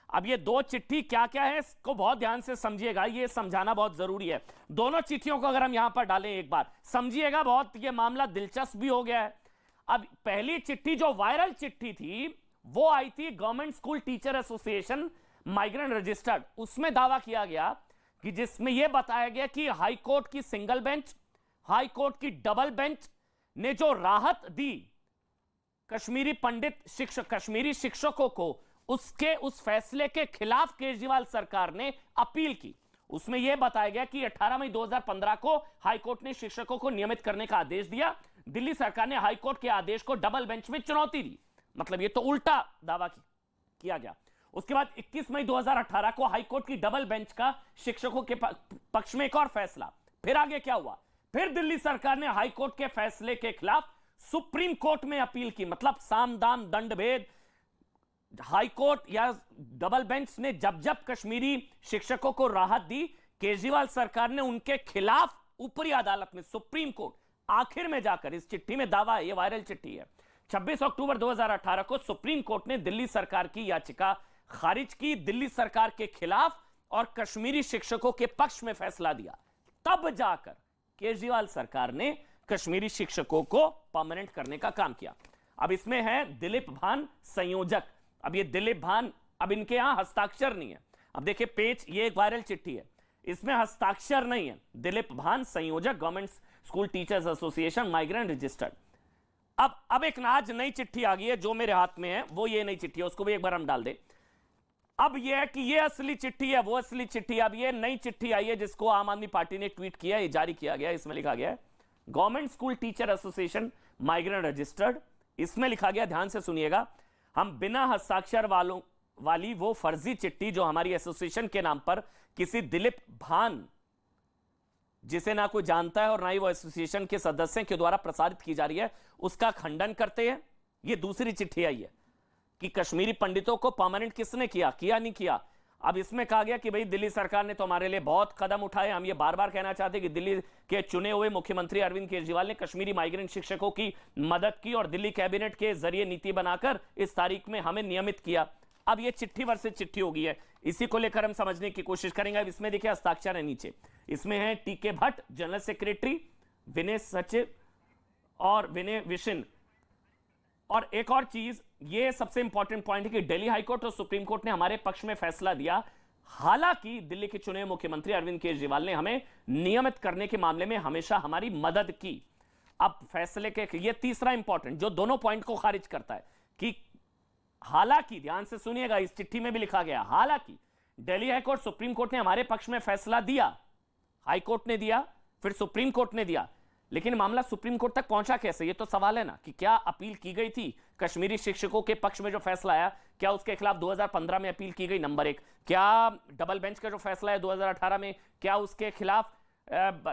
अब ये दो चिट्ठी क्या क्या है इसको बहुत ध्यान से समझिएगा, ये समझाना बहुत जरूरी है। दोनों चिट्ठियों को अगर हम यहां पर डालें एक बार समझिएगा, बहुत ये मामला दिलचस्प भी हो गया है। अब पहली चिट्ठी जो वायरल चिट्ठी थी वो आई थी government school teacher association migrant registered, उसमें दावा किया गया कि जिसमें यह बताया गया कि हाई कोर्ट की सिंगल बेंच, हाई कोर्ट की डबल बेंच ने जो राहत दी कश्मीरी पंडित शिक्षक, कश्मीरी शिक्षकों को, उसके उस फैसले के खिलाफ केजरीवाल सरकार ने अपील की। उसमें यह बताया गया कि 18 मई 2015 को हाईकोर्ट ने शिक्षकों को नियमित करने का आदेश दिया। दिल्ली सरकार ने हाईकोर्ट के आदेश को डबल बेंच में चुनौती दी। मतलब यह तो उल्टा दावा किया गया। उसके बाद 21 मई 2018 को हाईकोर्ट की डबल बेंच का शिक्षकों के पक्ष में एक और फैसला। फिर आगे क्या हुआ? फिर दिल्ली सरकार ने हाईकोर्ट के फैसले के खिलाफ सुप्रीम कोर्ट में अपील की। मतलब साम दाम दंड भेद, हाईकोर्ट या डबल बेंच ने जब जब कश्मीरी शिक्षकों को राहत दी, केजरीवाल सरकार ने उनके खिलाफ ऊपरी अदालत में, सुप्रीम कोर्ट, आखिर में जाकर इस चिट्ठी में दावा है, ये वायरल चिट्ठी है, 26 अक्टूबर 2018 को सुप्रीम कोर्ट ने दिल्ली सरकार की याचिका खारिज की, दिल्ली सरकार के खिलाफ और कश्मीरी शिक्षकों के पक्ष में फैसला दिया। तब जाकर केजरीवाल सरकार ने कश्मीरी शिक्षकों को परमानेंट करने का काम किया। अब इसमें है दिलीप भान संयोजक। अब ये दिलीप भान, अब इनके यहां हस्ताक्षर नहीं है। अब देखिए पेज, ये एक वायरल चिट्ठी है, इसमें हस्ताक्षर नहीं है। दिलीप भान संयोजक, government school teachers association, migrant registered. अब एक आज नई चिट्ठी आ गई है, जो मेरे हाथ में है वो ये नई चिट्ठी है, उसको भी एक बार हम डाल दें। अब ये है कि ये असली चिट्ठी है, वो असली चिट्ठी। अब ये नई चिट्ठी आई है जिसको आम आदमी पार्टी ने ट्वीट किया, ये जारी किया गया। इसमें लिखा गया है government school teacher association migrant registered. इसमें लिखा गया, ध्यान से सुनिएगा, हम बिना हस्ताक्षर वाली वो फर्जी चिट्ठी जो हमारी एसोसिएशन के नाम पर किसी दिलीप भान, जिसे ना कोई जानता है और ना ही वो एसोसिएशन के सदस्यों के द्वारा प्रसारित की जा रही है, उसका खंडन करते हैं। ये दूसरी चिट्ठी आई है कि कश्मीरी पंडितों को परमानेंट किसने किया, नहीं किया। अब इसमें कहा गया कि भाई दिल्ली सरकार ने तो हमारे लिए बहुत कदम उठाए। हम ये बार बार कहना चाहते हैं कि दिल्ली के चुने हुए मुख्यमंत्री अरविंद केजरीवाल ने कश्मीरी माइग्रेंट शिक्षकों की मदद की और दिल्ली कैबिनेट के जरिए नीति बनाकर इस तारीख में हमें नियमित किया। अब ये चिट्ठी वर्सेस चिट्ठी हो गई है, इसी को लेकर हम समझने की कोशिश करेंगे। अब इसमें देखिए हस्ताक्षर है नीचे, इसमें है टीके भट्ट जनरल सेक्रेटरी, विनय सचिव और विनय विशिन। और एक और चीज, ये सबसे इंपॉर्टेंट पॉइंट है कि दिल्ली हाईकोर्ट और सुप्रीम कोर्ट ने हमारे पक्ष में फैसला दिया। हालांकि दिल्ली के चुने हुए मुख्यमंत्री अरविंद केजरीवाल ने हमें नियमित करने के मामले में हमेशा हमारी मदद की। अब फैसले के ये तीसरा इंपॉर्टेंट जो दोनों पॉइंट को खारिज करता है कि हालांकि, ध्यान से सुनिएगा, इस चिट्ठी में भी लिखा गया, हालांकि दिल्ली हाईकोर्ट सुप्रीम कोर्ट ने हमारे पक्ष में फैसला दिया, हाईकोर्ट ने दिया, फिर सुप्रीम कोर्ट ने दिया, लेकिन मामला सुप्रीम कोर्ट तक पहुंचा कैसे? ये तो सवाल है ना कि क्या अपील की गई थी कश्मीरी शिक्षकों के पक्ष में जो फैसला आया, क्या उसके खिलाफ 2015 में अपील की गई? नंबर एक, क्या डबल बेंच का जो फैसला है 2018 में, क्या उसके खिलाफ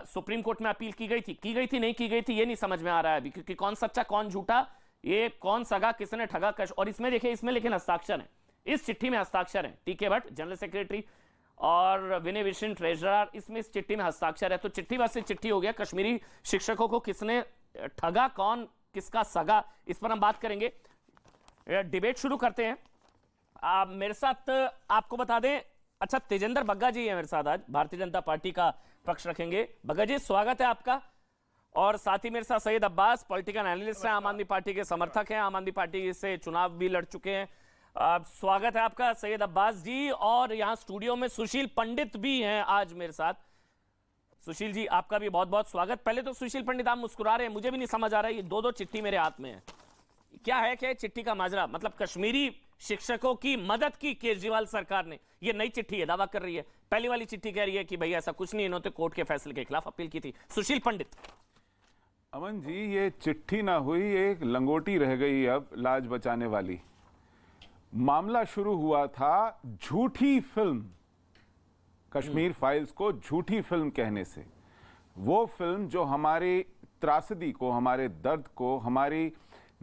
सुप्रीम कोर्ट में अपील की गई थी नहीं की गई थी? ये नहीं समझ में आ रहा है अभी, क्योंकि कौन सच्चा कौन झूठा, ये कौन सगा किसने ठगा और इसमें देखिए, इसमें लेकिन हस्ताक्षर है, इस चिट्ठी में हस्ताक्षर है, टीके भट्ट जनरल सेक्रेटरी और विनय विशिन ट्रेजरर, इसमें इस चिट्ठी में हस्ताक्षर है। तो चिट्ठी वैसे चिट्ठी हो गया, कश्मीरी शिक्षकों को किसने ठगा, कौन किसका सगा, इस पर हम बात करेंगे। डिबेट शुरू करते हैं। मेरे साथ आपको बता दें, अच्छा तेजेंद्र बग्गा जी है मेरे साथ, आज भारतीय जनता पार्टी का पक्ष रखेंगे। बग्गा जी स्वागत है आपका। और साथ ही मेरे साथ सैयद अब्बास, पॉलिटिकल एनालिस्ट हैं, आम आदमी पार्टी के समर्थक हैं, आम आदमी पार्टी से चुनाव भी लड़ चुके हैं। स्वागत है आपका सैयद अब्बास जी। और यहाँ स्टूडियो में सुशील पंडित भी हैं आज मेरे साथ। सुशील जी आपका भी बहुत बहुत स्वागत। पहले तो सुशील पंडित आप मुस्कुरा रहे हैं, मुझे भी नहीं समझ आ रहा है, ये दो चिट्ठी मेरे हाथ में है, क्या है चिट्ठी का माजरा? मतलब कश्मीरी शिक्षकों की मदद की केजरीवाल सरकार ने, ये नई चिट्ठी है, दावा कर रही है। पहली वाली चिट्ठी कह रही है कि भैया ऐसा कुछ नहीं, इन्होंने कोर्ट के फैसले के खिलाफ अपील की थी। सुशील पंडित। अमन जी, ये चिट्ठी ना हुई, एक लंगोटी रह गई अब लाज बचाने वाली। मामला शुरू हुआ था झूठी फिल्म, कश्मीर फाइल्स को झूठी फिल्म कहने से। वो फिल्म जो हमारे त्रासदी को, हमारे दर्द को, हमारी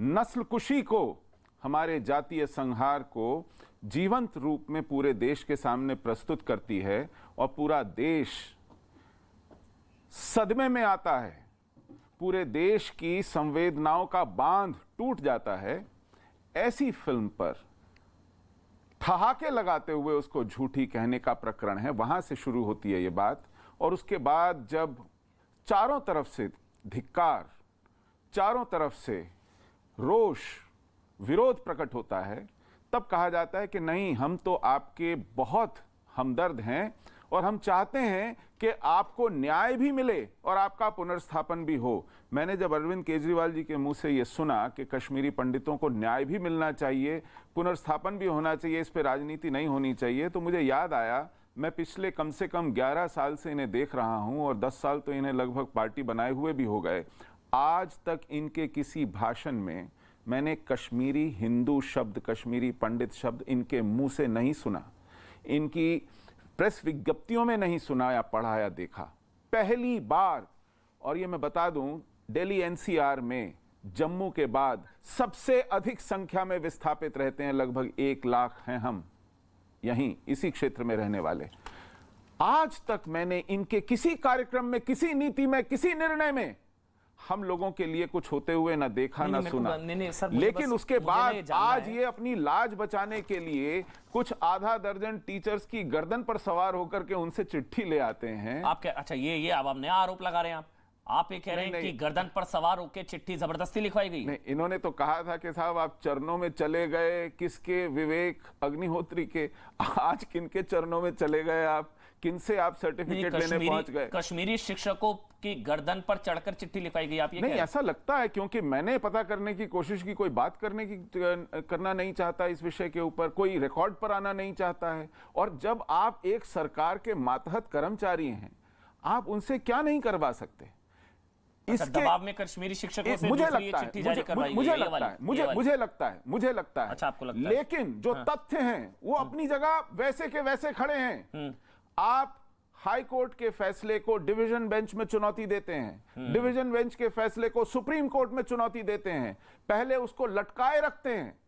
नस्लकुशी को, हमारे जातीय संहार को जीवंत रूप में पूरे देश के सामने प्रस्तुत करती है और पूरा देश सदमे में आता है, पूरे देश की संवेदनाओं का बांध टूट जाता है। ऐसी फिल्म पर ठहाके लगाते हुए उसको झूठी कहने का प्रकरण है, वहां से शुरू होती है ये बात। और उसके बाद जब चारों तरफ से धिक्कार, चारों तरफ से रोष, विरोध प्रकट होता है, तब कहा जाता है कि नहीं, हम तो आपके बहुत हमदर्द हैं और हम चाहते हैं कि आपको न्याय भी मिले और आपका पुनर्स्थापन भी हो। मैंने जब अरविंद केजरीवाल जी के मुंह से ये सुना कि कश्मीरी पंडितों को न्याय भी मिलना चाहिए, पुनर्स्थापन भी होना चाहिए, इस पे राजनीति नहीं होनी चाहिए, तो मुझे याद आया, मैं पिछले कम से कम 11 साल से इन्हें देख रहा हूं और 10 साल तो इन्हें लगभग पार्टी बनाए हुए भी हो गए। आज तक इनके किसी भाषण में मैंने कश्मीरी हिंदू शब्द, कश्मीरी पंडित शब्द इनके मुंह से नहीं सुना, इनकी प्रेस विज्ञप्तियों में नहीं सुना या पढ़ा या देखा। पहली बार, और ये मैं बता दूं, दिल्ली एनसीआर में जम्मू के बाद सबसे अधिक संख्या में विस्थापित रहते हैं, लगभग 1 लाख हैं हम यहीं इसी क्षेत्र में रहने वाले। आज तक मैंने इनके किसी कार्यक्रम में, किसी नीति में, किसी निर्णय में हम लोगों के लिए कुछ होते हुए ना देखा ना सुना। लेकिन उसके बाद आज ये अपनी लाज बचाने के लिए कुछ आधा दर्जन टीचर्स की गर्दन पर सवार होकर के उनसे चिट्ठी ले आते हैं। आप क्या, अच्छा ये अब नया आरोप लगा रहे हैं आप ये कह रहे हैं कि गर्दन पर सवार होकर चिट्ठी जबरदस्ती लिखवाई गई? नहीं, इन्होंने तो कहा था कि साहब आप चरणों में चले गए, किसके? विवेक अग्निहोत्री के। आज किनके चरणों में चले गए आप? किनसे आप सर्टिफिकेट लेने पहुंच गए? कश्मीरी शिक्षकों की गर्दन पर चढ़कर चिट्ठी लिखवाई गई, आप ये नहीं, ऐसा लगता है, क्योंकि मैंने पता करने की कोशिश की, कोई बात करना नहीं चाहता इस विषय के ऊपर, कोई रिकॉर्ड पर आना नहीं चाहता है। और जब आप एक सरकार के मातहत कर्मचारी हैं, आप उनसे क्या नहीं करवा सकते? इसके दबाव में कश्मीरी शिक्षकों से मुझे लगता है, मुझे लगता है, अच्छा आपको लगता है? लेकिन जो तथ्य हैं वो अपनी जगह वैसे के वैसे खड़े हैं। आप हाई कोर्ट के फैसले को डिवीजन बेंच में चुनौती देते हैं, डिवीजन बेंच के फैसले को सुप्रीम कोर्ट में चुनौती देते हैं, पहले उसको लटकाए रखते हैं,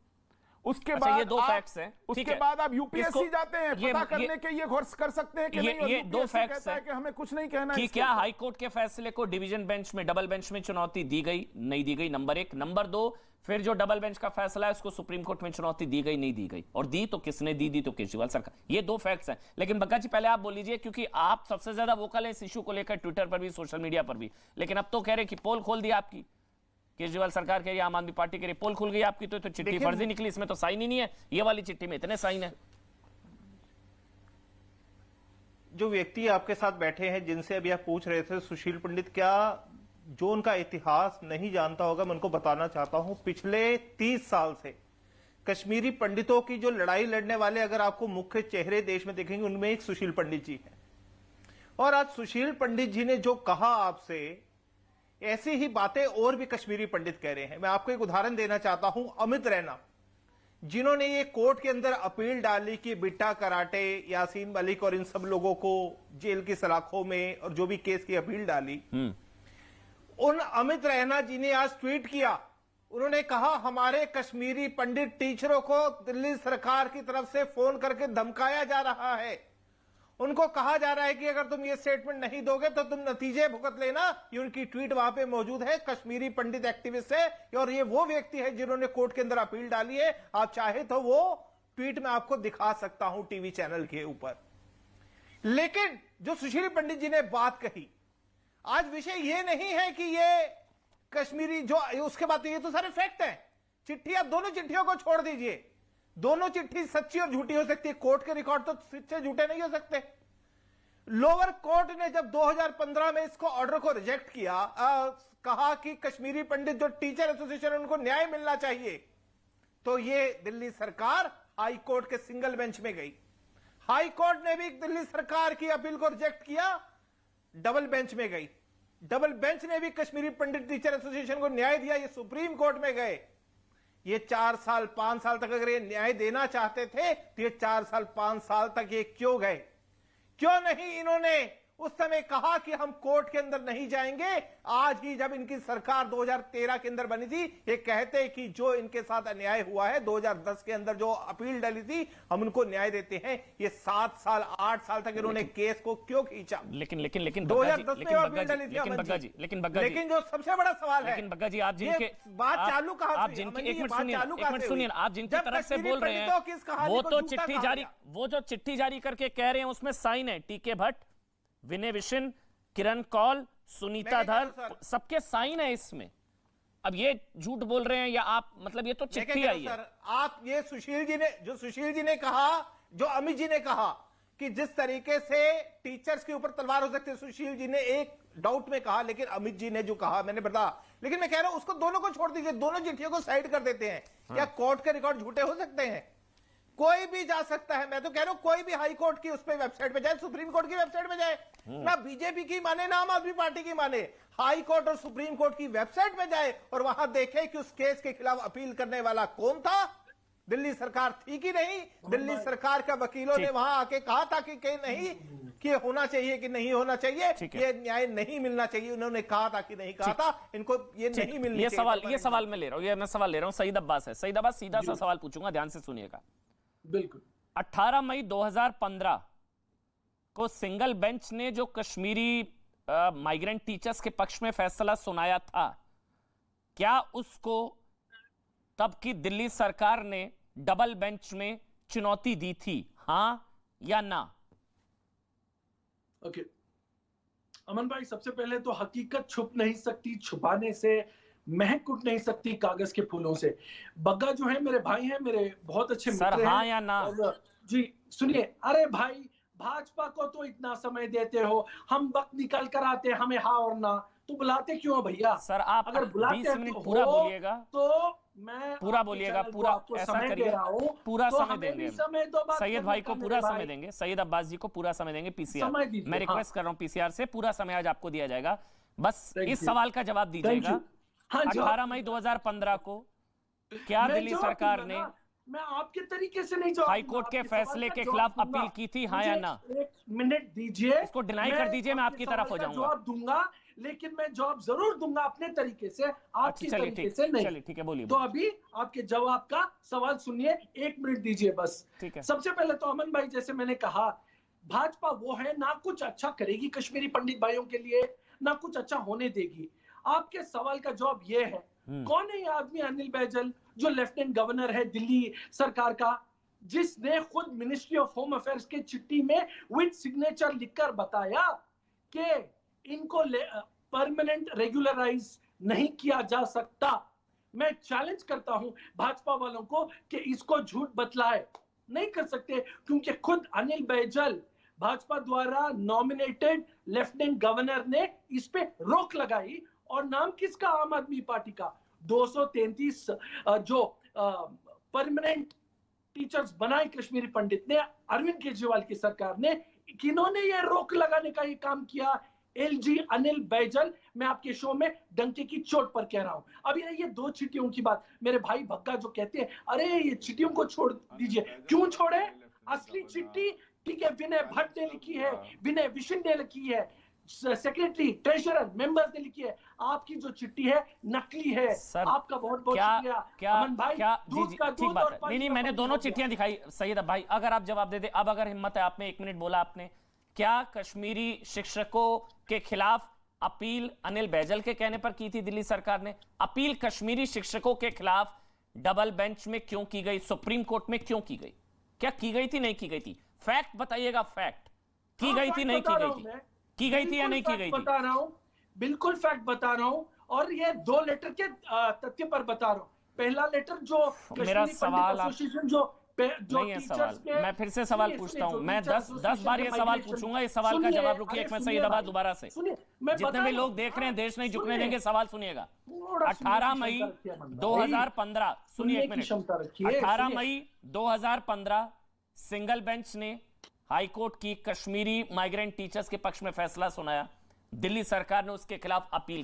उसके बाद ये 2 फैक्ट्स हैं, उसके बाद आप यूपीएससी जाते हैं पता करने के ये घोष कर सकते हैं कि नहीं। ये 2 फैक्ट्स हैं कि हमें कुछ नहीं कहना कि क्या हाई कोर्ट के फैसले को डिवीजन बेंच में, डबल बेंच में चुनौती दी गई, नहीं दी गई, नंबर 1। नंबर 2, फिर जो डबल बेंच का फैसला है उसको सुप्रीम कोर्ट में चुनौती दी गई, नहीं दी गई, और दी तो किसने दी तो केजरीवाल सरकार। ये 2 फैक्ट्स हैं। लेकिन बग्गा जी पहले आप बोल लीजिए, क्योंकि आप सबसे ज्यादा वोकल है इस इशू को लेकर, ट्विटर पर भी, सोशल मीडिया पर भी। लेकिन अब तो कह रहे कि पोल खोल दी आपकी, केजरीवाल सरकार के, आम आदमी पार्टी के पोल खुल गई आपकी, तो चिट्ठी फर्जी निकली, इसमें तो साइन ही नहीं है। ये वाली चिट्ठी में इतने साइन है। जो व्यक्ति आपके साथ बैठे हैं, जिनसे अभी आप पूछ रहे थे, सुशील पंडित, क्या जो उनका इतिहास नहीं जानता होगा, मैं उनको बताना चाहता हूं, पिछले 30 साल से कश्मीरी पंडितों की जो लड़ाई लड़ने वाले अगर आपको मुख्य चेहरे देश में देखेंगे, उनमें एक सुशील पंडित जी है। और आज सुशील पंडित जी ने जो कहा आपसे, ऐसी ही बातें और भी कश्मीरी पंडित कह रहे हैं। मैं आपको एक उदाहरण देना चाहता हूं, अमित रैना, जिन्होंने ये कोर्ट के अंदर अपील डाली कि बिट्टा कराटे, यासीन मलिक और इन सब लोगों को जेल की सलाखों में, और जो भी केस की अपील डाली, उन अमित रैना जी ने आज ट्वीट किया। उन्होंने कहा हमारे कश्मीरी पंडित टीचरों को दिल्ली सरकार की तरफ से फोन करके धमकाया जा रहा है। उनको कहा जा रहा है कि अगर तुम ये स्टेटमेंट नहीं दोगे तो तुम नतीजे भुगत लेना। ये उनकी ट्वीट वहां पे मौजूद है, कश्मीरी पंडित एक्टिविस्ट है, और ये वो व्यक्ति है जिन्होंने कोर्ट के अंदर अपील डाली है। आप चाहे तो वो ट्वीट में आपको दिखा सकता हूं टीवी चैनल के ऊपर। लेकिन जो सुशील पंडित जी ने बात कही, आज विषय ये नहीं है कि ये कश्मीरी जो, उसके बाद तो ये तो सारे फैक्ट हैं। चिट्ठी, आप दोनों चिट्ठियों को छोड़ दीजिए, दोनों चिट्ठी सच्ची और झूठी हो सकती है, कोर्ट के रिकॉर्ड तो सच्चे झूठे नहीं हो सकते। लोअर कोर्ट ने जब 2015 में इसको ऑर्डर को रिजेक्ट किया, कहा कि कश्मीरी पंडित जो टीचर एसोसिएशन उनको न्याय मिलना चाहिए, तो ये दिल्ली सरकार हाई कोर्ट के सिंगल बेंच में गई। हाई कोर्ट ने भी दिल्ली सरकार की अपील को रिजेक्ट किया, डबल बेंच में गई। डबल बेंच ने भी कश्मीरी पंडित टीचर एसोसिएशन को न्याय दिया, ये सुप्रीम कोर्ट में गए। ये 4 साल 5 साल तक अगर ये न्याय देना चाहते थे तो ये 4 साल 5 साल तक ये क्यों गए? क्यों नहीं इन्होंने उस समय कहा कि हम कोर्ट के अंदर नहीं जाएंगे? आज ही जब इनकी सरकार 2013 के अंदर बनी थी, ये कहते कि जो इनके साथ अन्याय हुआ है 2010 के अंदर जो अपील डली थी, हम उनको न्याय देते हैं। ये 7 साल 8 साल तक इन्होंने केस को क्यों खींचा? लेकिन 2010 में अपील डली थी। लेकिन जो सबसे बड़ा सवाल है, बग्गा जी, आप जिनके बात चालू कहां आप जिनकी, एक मिनट सुनिए, आप जिनकी तरफ से बोल रहे हैं वो तो चिट्ठी जारी, वो जो चिट्ठी जारी करके कह रहे हैं उसमें साइन है टीके भट्ट, विनय विशन, किरण कौल, सुनीता धर, सबके साइन है इसमें। अब ये झूठ बोल रहे हैं या आप, मतलब ये तो चिट्ठी आई है। आप ये सुशील जी ने कहा, जो अमित जी ने कहा कि जिस तरीके से टीचर्स के ऊपर तलवार हो सकती है, सुशील जी ने एक डाउट में कहा, लेकिन अमित जी ने जो कहा मैंने बता, लेकिन मैं कह रहा हूं उसको दोनों को छोड़ दीजिए, दोनों चिट्ठियों को साइड कर देते हैं। क्या कोर्ट के रिकॉर्ड झूठे हो सकते हैं? कोई भी जा सकता है। मैं तो कह रहा हूं कोई भी हाई कोर्ट की उस पे वेबसाइट पे जाए, सुप्रीम कोर्ट की वेबसाइट पे जाए, ना बीजेपी की माने ना आम आदमी पार्टी की माने, हाई कोर्ट और सुप्रीम कोर्ट की वेबसाइट पे जाए और वहां देखे कि उस केस के खिलाफ अपील करने वाला कौन था। दिल्ली सरकार थी कि नहीं? दिल्ली सरकार के वकीलों ने वहां आके कहा था कि नहीं कि होना चाहिए कि नहीं होना चाहिए, ये न्याय नहीं मिलना चाहिए, उन्होंने कहा था कि नहीं कहा था, इनको ये नहीं मिलना चाहिए। ये सवाल मैं ले रहा हूं, ये मैं सवाल ले रहा हूं। सईद अब्बास है। सईद अब्बास, सीधा सा सवाल पूछूंगा, ध्यान से सुनिएगा। बिल्कुल। 18 मई 2015 को सिंगल बेंच ने जो कश्मीरी माइग्रेंट टीचर्स के पक्ष में फैसला सुनाया था, क्या उसको तब की दिल्ली सरकार ने डबल बेंच में चुनौती दी थी, हां या ना? ओके अमन भाई, सबसे पहले तो हकीकत छुप नहीं सकती, छुपाने से महक उठ नहीं सकती कागज के फूलों से। बग्गा जो है मेरे भाई हैं, मेरे बहुत अच्छे मित्र हैं। हाँ या ना? जी सुनिए, अरे भाई भाजपा को तो इतना समय देते हो, हम वक्त निकाल कर आते हैं, हमें हाँ और ना तो बुलाते क्यों भैया? सर आप अगर बुलाते 20 मिनट पूरा बोलिएगा तो मैं पूरा बोलिएगा, पूरा ऐसा करिए, पूरा तो समय देंगे सैयद भाई को, पूरा समय देंगे, सैयद अब्बास जी को पूरा समय देंगे। पीसीआर मैं रिक्वेस्ट कर रहा हूं पीसीआर से, पूरा समय आज आपको दिया जाएगा, बस इस सवाल का जवाब दीजिएगा। 18 मई 2015 को क्या दिल्ली सरकार ने मैं आपके तरीके से नहीं जवाब, हाई कोर्ट के फैसले के खिलाफ अपील की थी, हाँ या ना? एक मिनट दीजिए, इसको डिनाई कर दीजिए, मैं आपकी तरफ हो जाऊंगा। जवाब दूंगा, लेकिन मैं जवाब जरूर दूंगा अपने तरीके से, आपके तरीके से नहीं। चलिए ठीक है, बोलिए। तो अभी आपके जवाब का सवाल सुनिए, 1 मिनट दीजिए बस। ठीक है। सबसे पहले तो अमन भाई, जैसे मैंने कहा, भाजपा वो है ना कुछ अच्छा करेगी कश्मीरी पंडित भाइयों के लिए, ना कुछ अच्छा होने देगी। आपके सवाल का जवाब ये है, कौन है ये आदमी अनिल बैजल, जो लेफ्टिनेंट गवर्नर है दिल्ली सरकार का, जिसने खुद मिनिस्ट्री ऑफ होम अफेयर्स के चिट्ठी में विद सिग्नेचर लिखकर बताया कि इनको परमानेंट रेगुलराइज नहीं किया जा सकता। मैं चैलेंज करता हूं भाजपा वालों को कि इसको झूठ बतलाए, नहीं कर सकते, क्योंकि खुद अनिल बैजल भाजपा द्वारा नॉमिनेटेड लेफ्टिनेंट गवर्नर ने इस पे रोक लगाई। और नाम किसका? आम आदमी पार्टी का। 233 जो परमानेंट टीचर्स बनाए कश्मीरी पंडित ने, अरविंद केजरीवाल की सरकार ने, किन्होंने ये रोक लगाने का ये काम किया? एलजी अनिल बैजल। मैं आपके शो में डंके की चोट पर कह रहा हूं। अब ये 2 चिट्ठियों की बात, मेरे भाई भक्का जो कहते हैं अरे ये चिट्ठियों को छोड़ दीजिए, क्यों छोड़े? असली चिट्ठी ठीक है विनय भट्ट ने लिखी है, विनय विशिन ने लिखी है, सेक्रेटरी ट्रेजरर मेंबर्स ने लिखी है। आपकी जो चिट्ठी है नकली है। आपका बहुत बहुत शुक्रिया अमन भाई। ठीक बात है। नहीं, मैंने दोनों चिट्ठियां दिखाई। सैयद भाई अगर आप जवाब दे दे, अब अगर हिम्मत है आप में, 1 मिनट बोला आपने, क्या कश्मीरी शिक्षकों के खिलाफ अपील अनिल बैजल के कहने पर की थी दिल्ली सरकार ने? अपील कश्मीरी शिक्षकों के खिलाफ डबल बेंच में क्यों की गई, सुप्रीम कोर्ट में क्यों की गई? क्या की गई थी, नहीं की गई थी? फैक्ट बताइएगा, फैक्ट की गई थी, नहीं की गई थी? की गई थी या नहीं की गई थी? बता रहा हूं, बिल्कुल फैक्ट बता रहा हूं, और ये 2 लेटर के तथ्य पर बता रहा हूं। पहला लेटर जो मेरा सवाल एसोसिएशन जो नहीं है सवाल, मैं फिर से सवाल पूछता हूं, मैं 10 बार ये सवाल पूछूंगा, इस सवाल का जवाब रुकिए एक मिनट सैयद अब्बास दोबारा से। जितने भी लोग देख रहे हैं, देश नहीं झुकने देंगे, सवाल सुनिएगा। 18 मई 2015, सुनिए एक मिनट, 18 मई 2015 सिंगल बेंच ने हाई कोर्ट की कश्मीरी माइग्रेंट टीचर्स के पक्ष में फैसला सुनाया। दिल्ली सरकार ने उसके खिलाफ अपील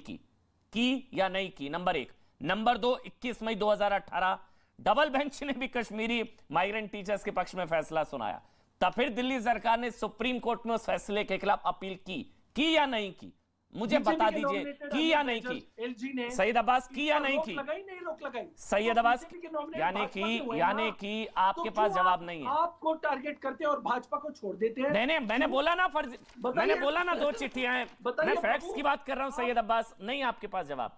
की या नहीं की? नंबर 1। नंबर 2, 21 मई 2018 डबल बेंच ने भी कश्मीरी माइग्रेंट टीचर्स के पक्ष में फैसला सुनाया। तब फिर दिल्ली सरकार ने सुप्रीम कोर्ट में उस फैसले के खिलाफ अपील की या नहीं की? मुझे बता दीजिए, की या नहीं की? सैयद अब्बास, की या नहीं की? सैयद अब्बास, यानी कि आपके पास जवाब नहीं है। आपको टारगेट करते हैं और भाजपा को छोड़ देते हैं। नहीं, मैंने बोला ना फर्ज, मैंने बोला ना 2 चिट्ठियां हैं, मैं फैक्ट्स की बात कर रहा हूं। सैयद अब्बास, नहीं आपके पास जवाब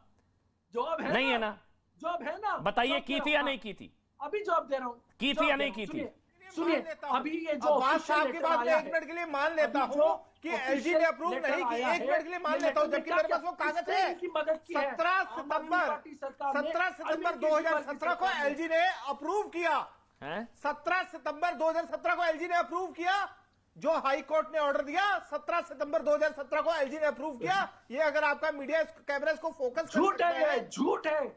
नहीं है ना? जवाब है ना? बताइए की थी या नहीं की थी? अभी जवाब दे रहा हूं। की थी या नहीं की थी? सुनिए, अभी ये जो साहब की बात मैं 1 मिनट के लिए मान लेता हूं कि एलजी ने अप्रूव नहीं की, 1 मिनट के लिए मान लेता हूं, जबकि मेरे पास वो कागज है। 17 सितंबर 2017 को एलजी ने अप्रूव किया। 17 सितंबर 2017 को एलजी ने अप्रूव किया। जो हाई कोर्ट ने ऑर्डर दिया 17 सितंबर 2017 को एलजी ने अप्रूव किया। ये अगर आपका मीडिया कैमरे को फोकस झूठ है, झूठ है,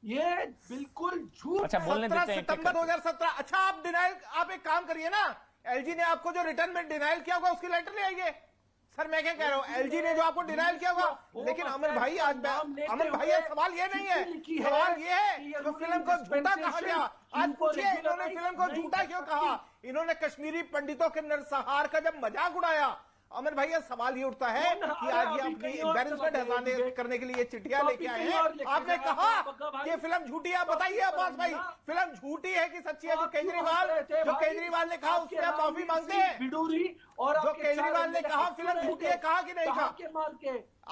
ये बिल्कुल झूठ। अच्छा, बोलने देते हैं। 17 सितंबर 2017। अच्छा, आप एक काम करिए ना, एलजी ने आपको जो रिटर्न में डिनाइल किया होगा उसकी लेटर ले आइए। सर मैं क्या कह रहा हूँ, एलजी ने जो आपको डिनाइल किया होगा। लेकिन अमन भाई, अमन भाई, सवाल ये नहीं है, सवाल ये है जो फिल्म को झूठा कहा गया। आज पूछिए इन्होंने फिल्म को झूठा क्यों कहा। इन्होंने कश्मीरी पंडितों के नरसंहार का जब मजाक उड़ाया, अमन भाई, सवाल ये उठता है कि आज ये अपनी एम्बैरेसमेंट हटाने करने के लिए चिट्ठियां लेके आए हैं। आपने कहा कि फिल्म झूठी है। बताइए अब्बास भाई, फिल्म झूठी है कि सच्ची है? जो केजरीवाल ने कहा उससे आप माफी मांगते हैं। जो केजरीवाल ने कहा फिल्म झूठी है, कहा कि नहीं कहा?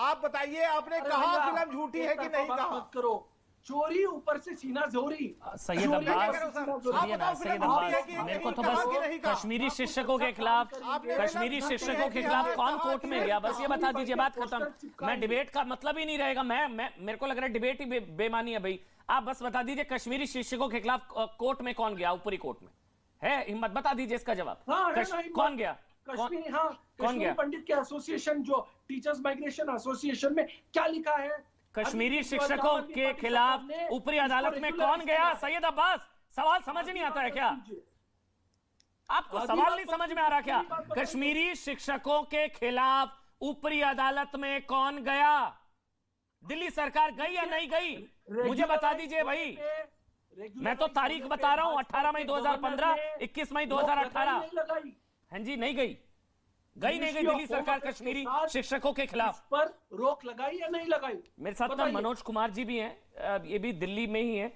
आप बताइए, आपने कहा फिल्म झूठी है कि नहीं कहा? करो चोरी ऊपर से सीना जोरी। सैयद अब्बास, मेरे को तो बस कश्मीरी शिक्षकों के खिलाफ कौन कोर्ट में गया, बस ये बता दीजिए, बात खत्म। मैं डिबेट का मतलब ही नहीं रहेगा। मेरे को लग रहा है डिबेट ही बेमानी है भाई। आप बस बता दीजिए कश्मीरी शिक्षकों के खिलाफ कोर्ट में कौन गया, ऊपरी कोर्ट में है? हिम्मत बता दीजिए इसका जवाब। कौन गया? कश्मीरी पंडित के एसोसिएशन, जो टीचर्स माइग्रेशन एसोसिएशन में क्या लिखा है? कश्मीरी शिक्षकों के खिलाफ ऊपरी अदालत में कौन गया? सैयद अब्बास, सवाल समझ नहीं आता है क्या आपको? सवाल नहीं समझ में आ रहा क्या? कश्मीरी शिक्षकों के खिलाफ ऊपरी अदालत में कौन गया? दिल्ली सरकार गई या नहीं गई? मुझे बता दीजिए भाई। मैं तो तारीख बता रहा हूं, 18 मई 2015, 21 मई 2018। हाँ जी, नहीं गई नहीं गई दिल्ली सरकार कश्मीरी शिक्षकों के खिलाफ पर रोक लगाई या नहीं लगाई? मेरे साथ में मनोज कुमार जी भी हैं, ये भी दिल्ली में ही हैं,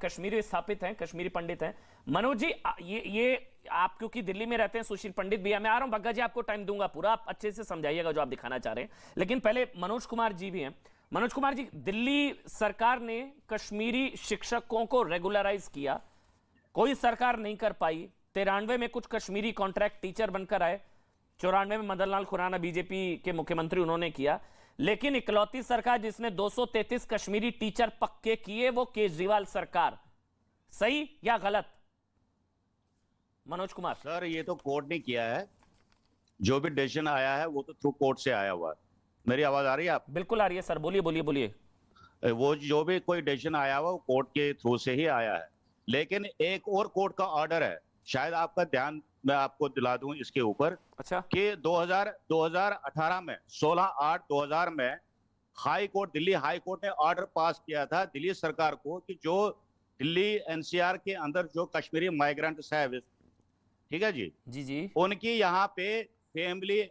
कश्मीरी स्थापित हैं, कश्मीरी पंडित हैं। मनोज जी, ये आप क्योंकि दिल्ली में रहते हैं, सुशील पंडित भी है, मैं आ रहा हूं बग्गा जी, आपको टाइम दूंगा पूरा, आप अच्छे से समझाइएगा जो आप दिखाना चाह रहे हैं। लेकिन पहले मनोज कुमार जी भी हैं। मनोज कुमार जी, दिल्ली सरकार ने कश्मीरी शिक्षकों को रेगुलराइज किया, कोई सरकार नहीं कर पाई। 93 में कुछ कश्मीरी कॉन्ट्रैक्ट टीचर बनकर आए, 94 में मदन लाल खुराना बीजेपी के मुख्यमंत्री उन्होंने किया, लेकिन इकलौती सरकार जिसने 233 कश्मीरी टीचर पक्के किए वो केजरीवाल सरकार। सही या गलत? मनोज कुमार सर, ये तो कोर्ट ने किया है, जो भी डिसीजन आया है वो तो थ्रू कोर्ट से आया हुआ है। मेरी आवाज आ रही है आप? बिल्कुल आ रही है सर, बोलिए। वो जो भी कोई डिसीजन आया हुआ वो कोर्ट के थ्रू से ही आया है। लेकिन एक और कोर्ट का ऑर्डर है, शायद आपका ध्यान मैं आपको दिला दूं इसके ऊपर। अच्छा। कि 2018 में 16/8/2000 में दिल्ली हाई कोर्ट ने ऑर्डर पास किया था दिल्ली सरकार को कि जो दिल्ली एनसीआर के अंदर जो कश्मीरी माइग्रेंट्स है, ठीक है जी, उनकी यहाँ पे फैमिली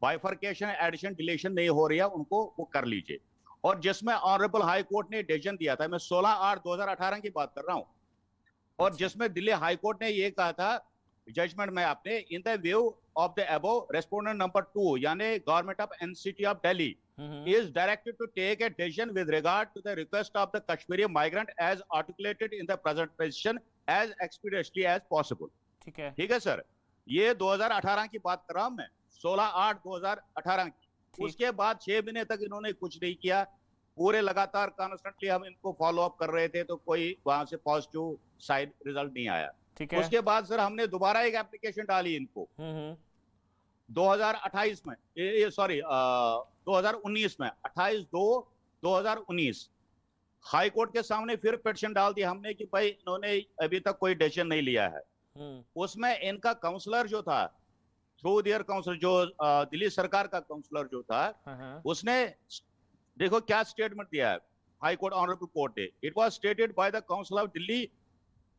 बाइफर्केशन, एडिशन, डिलीशन नहीं हो रही है, उनको वो कर लीजिए। और जिसमें ऑनरेबल हाई कोर्ट ने डिसीजन दिया था, मैं 16/8/2018 की बात कर रहा हूं, और जिसमें दिल्ली हाई कोर्ट ने ये कहा था जजमेंट में आपने, in the view of the above respondent number 2 यानी government of NCT of Delhi is directed to take a decision with regard to the request of the Kashmiri migrant as articulated in the present position as expeditiously as possible. ठीक है sir, ये 2018 की बात कर रहा हूं मैं, 16/8/2018 की। उसके बाद 6 महीने तक इन्होंने कुछ नहीं किया, पूरे लगातार कॉन्स्टेंटली हम इनको फॉलो अप कर रहे थे, तो कोई वहां से पॉजिटिव साइड रिजल्ट नहीं आया। उसके बाद सर हमने दोबारा एक एप्लीकेशन डाली इनको 2028 में, 2019 में, 28/2/2019 हाई कोर्ट के सामने फिर पिटीशन डाल दी हमने कि भाई इन्होंने अभी तक कोई डिसीजन नहीं लिया है। उसमें इनका काउंसलर जो था, थ्रू देयर काउंसलर, जो दिल्ली सरकार का काउंसलर जो था, उसने देखो क्या स्टेटमेंट दिया है हाई कोर्ट ऑनरेबल कोर्ट ने। It was stated by the council of Delhi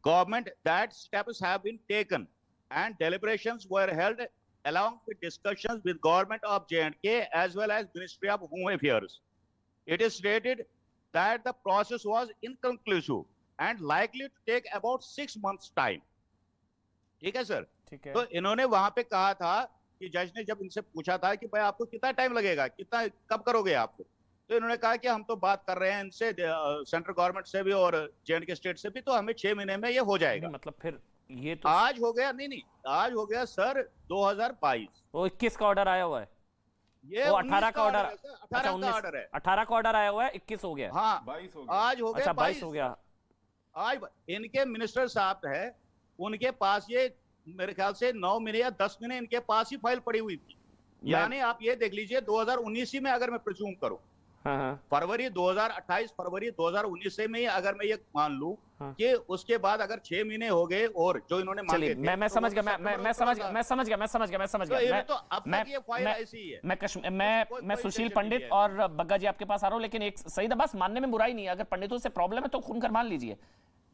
government that steps have been taken and deliberations were held along with discussions with government of J&K as well as Ministry of Home Affairs. It is stated that the process was inconclusive and likely to take about 6 months time. ठीक है sir? तो इन्होंने वहां पे कहा था कि जज ने जब इनसे पूछा था कि भाई आपको कितना टाइम लगेगा, कितना कब करोगे आपको, तो इन्होंने कहा कि हम तो बात कर रहे हैं इनसे सेंट्रल गवर्नमेंट से भी और J&K स्टेट से भी, तो हमें 6 महीने में ये हो जाएगा। मतलब फिर ये तो आज हो गया, नहीं आज हो गया सर 2022। वो 21 का ऑर्डर आया हुआ है, ये वो 18 का ऑर्डर, 18 का ऑर्डर है, 18 का ऑर्डर आया हुआ है, 21 हो गया, हाँ 22 हो गया, आज हो गया, अच्छा 22 हो गया। आज इनके मिनिस्टर साहब है, उनके पास ये मेरे ख्याल से 9 महीने या 10 महीने इनके पास ही फाइल पड़ी हुई थी। यानी आप ये देख लीजिए 2019 में अगर मैं प्रिज्यूम करूं फरवरी 2028 फरवरी 2019 से में ही अगर मैं ये मान लूं कि उसके बाद अगर 6 महीने हो गए और जो इन्होंने मांगे थे, मैं समझ गया, मैं समझ गया। तो अब तक ये फाइल ऐसी ही है। मैं सुशील पंडित और बग्गा जी आपके पास आ रहा हूं, लेकिन एक सईद अब्बास, मानने में बुराई नहीं है, अगर पंडितों से प्रॉब्लम है तो खुलकर मान लीजिए,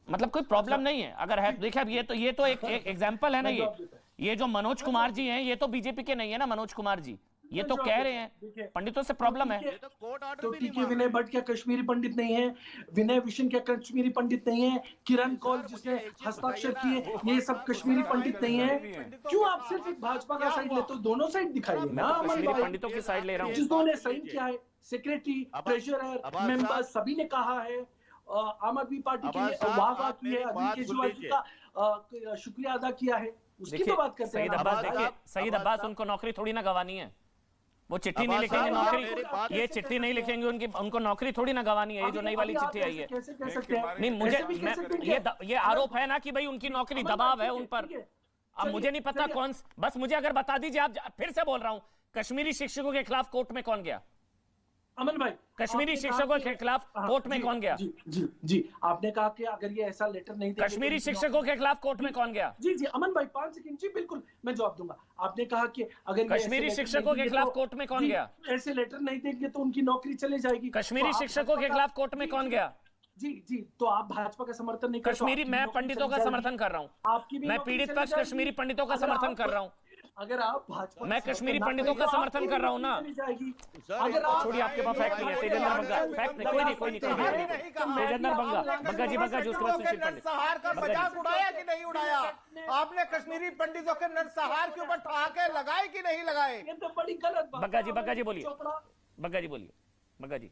मतलब कोई प्रॉब्लम नहीं है। अगर है देखिए, अब ये तो एक एग्जांपल है ना, ये जो मनोज कुमार जी हैं, ये तो बीजेपी के नहीं है ना, मनोज कुमार जी ये तो कह रहे हैं पंडितों से प्रॉब्लम है। तो ठीक है, विनय भट्ट क्या कश्मीरी पंडित नहीं है? विनय विशन क्या कश्मीरी पंडित नहीं है? किरण कौल जिसने हस्ताक्षर किए, ये सब कश्मीरी पंडित नहीं है? क्यों आप सिर्फ एक भाजपा का साइड लेते हो? दोनों साइड दिखाइए ना। कश्मीरी पंडितों की साइड ले रहा हूँ। जिसने साइन किया है, सेक्रेटरी, ट्रेजरर, मेंबर सभी ने कहा है। आम आदमी पार्टी के वाह की है, अरविंद केजरीवाल जी का शुक्रिया अदा किया है, उसकी तो बात करते हैं। सईद अब्बास उनको नौकरी थोड़ी ना गंवानी है, वो चिट्ठी नहीं लिखेंगे नौकरी, ये चिट्ठी नहीं लिखेंगे उनको नौकरी थोड़ी ना गंवानी है। ये जो नई वाली चिट्ठी आई है, नहीं मुझे ये आरोप है ना कि भाई उनकी नौकरी, दबाव है उन पर। अब मुझे नहीं पता कौन, बस मुझे अगर बता दीजिए। आप फिर से बोल रहा हूं, कश्मीरी शिक्षकों के खिलाफ कोर्ट में कौन गया? अमन भाई, कश्मीरी शिक्षकों के खिलाफ कोर्ट में कौन गया? जी आपने कहा कि अगर ये ऐसा लेटर नहीं देंगे, कश्मीरी शिक्षकों के खिलाफ कोर्ट में कौन गया? जी अमन भाई 5 सेकंड, जी बिल्कुल मैं जवाब दूंगा। आपने कहा कि अगर कश्मीरी शिक्षकों के खिलाफ कोर्ट में कौन गया? ऐसे लेटर नहीं देंगे तो उनकी नौकरी चले जाएगी। कश्मीरी शिक्षकों के खिलाफ कोर्ट में कौन गया? जी तो आप भाजपा का समर्थन नहीं करते? कश्मीरी, मैं पंडितों का समर्थन कर रहा हूँ, आपकी मैं पीड़ित पक्ष कश्मीरी पंडितों का समर्थन कर रहा हूँ। अगर आप भाजपा, मैं कश्मीरी पंडितों का समर्थन कर रहा हूँ ना। अगर आप छोड़िए, आपके पास फैक्ट नहीं है। तेजेंद्र बग्गा, फैक्ट नहीं, कोई नहीं। तेजेंद्र बग्गा जी उसके बाद सुशील पंडित। नरसंहार का मजाक उड़ाया कि नहीं उड़ाया? आपने कश्मीरी पंडितों के नरसंहार के ऊपर ठहाके लगाए कि नहीं लगाए? ये तो बड़ी गलत बात। बग्गा जी बोलिए, बग्गा जी।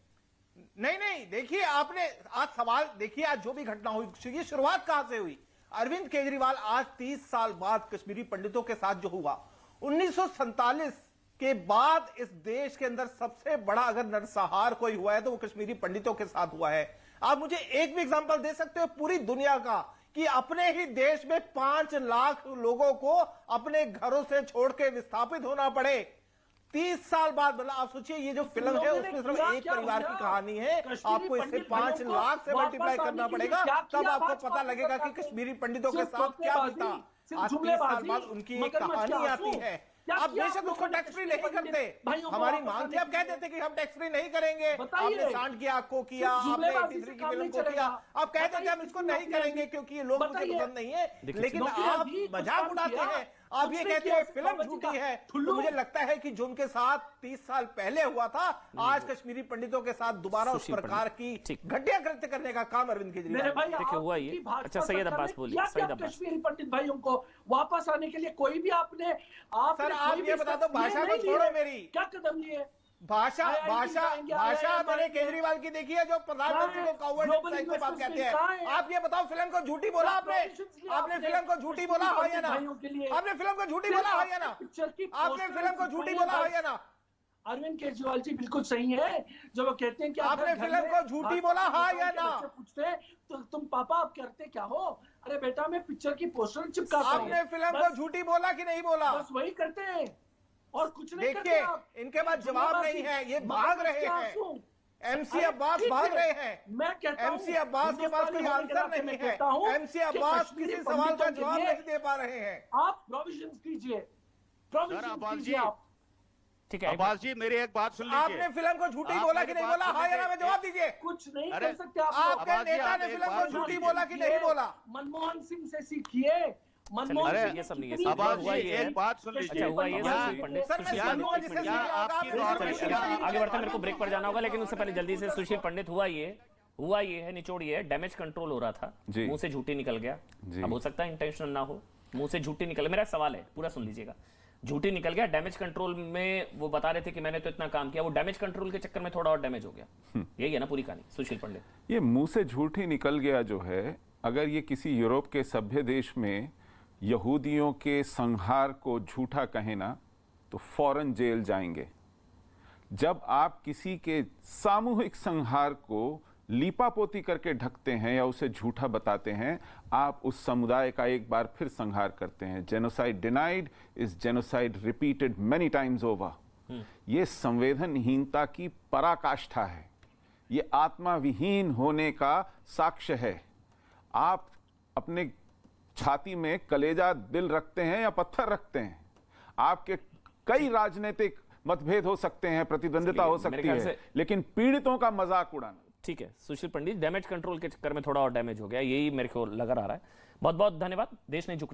नहीं, देखिए आपने आज सवाल, देखिए आज जो भी घटना हुई, ये शुरुआत कहां से हुई? अरविंद केजरीवाल आज 30 साल बाद कश्मीरी पंडितों के साथ जो हुआ, 1947 के बाद इस देश के अंदर सबसे बड़ा अगर नरसंहार कोई हुआ है तो वो कश्मीरी पंडितों के साथ हुआ है। आप मुझे एक भी एग्जांपल दे सकते हो पूरी दुनिया का कि अपने ही देश में 5 लाख लोगों को अपने घरों से छोड़ के विस्थापित होना पड़े 30 साल बाद? मतलब आप सोचिए, ये जो फिल्म है उसमें सिर्फ एक परिवार की कहानी है, आपको इसे 5 लाख से मल्टीप्लाई करना पड़ेगा, तब आपको पता लगेगा कि कश्मीरी पंडितों के साथ क्या बीता। आज 30 साल बाद उनकी एक कहानी आती है। आप बेशक उसको टैक्स फ्री नहीं करते, हमारी मांग थी, आप कह देते कि हम टैक्स फ्री नहीं करेंगे। आपने सांडगिया को किया, आपने 83 की फिल्म को किया, आप कह देते हम इसको नहीं करेंगे क्योंकि ये लोग मुझे पसंद नहीं है। लेकिन आप मजाक उड़ाते हैं, आप ये कहते हैं फिल्म झूठी है। तो मुझे लगता है कि जो उनके साथ 30 साल पहले हुआ था, आज कश्मीरी पंडितों के साथ दोबारा उस प्रकार की घटिया कृत्य करने का काम अरविंद केजरीवाल देखिए हुआ ये। अच्छा सैयद अब्बास बोलिए, सैयद अब्बास। कश्मीरी पंडित भाइयों को वापस आने के लिए कोई भी आपने आप ये बता दो, भाषा को छोड़ो मेरी, क्या कदम लिए? भाषा मैंने केजरीवाल की देखी है जो प्रधानमंत्री को कावर्ड साइड की बात कहते हैं। आप ये बताओ, फिल्म को झूठी बोला आपने फिल्म को झूठी बोला हो या ना? आपने फिल्म को झूठी बोला हो या ना? आपने फिल्म को झूठी बोला हो या ना? अरविंद केजरीवाल जी बिल्कुल सही है जो वो कहते हैं कि आपने फिल्म को झूठी बोला हाँ या ना? पूछते हैं तो तुम पापा आप करते क्या हो? अरे बेटा मैं पिक्चर की पोस्टर चिपकाता हूं। आपने फिल्म को झूठी बोला कि नहीं बोला? बस वही करते हैं और कुछ नहीं करते। देखिए इनके पास जवाब नहीं है, ये भाग रहे हैं। MC अब्बास भाग रहे हैं। मैं कहता हूं MC अब्बास के पास कोई आंसर नहीं है। MC अब्बास किसी सवाल का जवाब नहीं दे पा रहे हैं। आप प्रोविजन कीजिए, प्रोविजन कीजिए आप। ठीक है अब्बास जी, मेरी एक बात सुन लीजिए। आपने फिल्म को झूठी बोला कि नहीं बोला? हाँ या ना में जवाब दीजिए। कुछ नहीं कर सकते आप। आपके नेता ने फिल्म को झूठी बोला कि नहीं बोला? मनमोहन सिंह से सीखिए। ये सब नहीं है। अब्बास जी एक बात सुन लीजिए। अच्छा हुआ ये सुशील पंडित, आगे बढ़ते मेरे को ब्रेक पर जाना होगा, लेकिन उससे पहले जल्दी से सुशील पंडित, हुआ ये है, निचोड़ ये है, डैमेज कंट्रोल हो रहा था, मुंह से झूठी निकल गया। अब हो सकता है इंटेंशनल ना हो, मुंह से झूठी निकल। मेरा सवाल है, पूरा सुन लीजिएगा। झूठी निकल गया, डैमेज कंट्रोल में वो बता रहे थे कि मैंने तो इतना काम किया, वो डैमेज कंट्रोल के चक्कर में थोड़ा और डैमेज हो गया। यही है ना पूरी कहानी सुशील पंडित? ये मुंह से झूठी निकल गया जो है, अगर ये किसी यूरोप के सभ्य देश में यहूदियों के संहार को झूठा कहे ना तो फौरन जेल जाएंगे। जब आप किसी के सामूहिक संहार को लीपापोती करके ढकते हैं या उसे झूठा बताते हैं, आप उस समुदाय का एक बार फिर संहार करते हैं। Genocide denied is genocide repeated many times over. ये संवेदनहीनता की पराकाष्ठा है, ये आत्मा विहीन होने का साक्ष्य है। आप अपने छाती में कलेजा दिल रखते हैं या पत्थर रखते हैं? आपके कई राजनीतिक मतभेद हो सकते हैं, प्रतिद्वंदिता हो सकती है, लेकिन पीड़ितों का मजाक उड़ाना। ठीक है सुशील पंडित, डैमेज कंट्रोल के चक्कर में थोड़ा और डैमेज हो गया, यही मेरे को लग रहा है। बहुत बहुत धन्यवाद। देश नहीं झुकने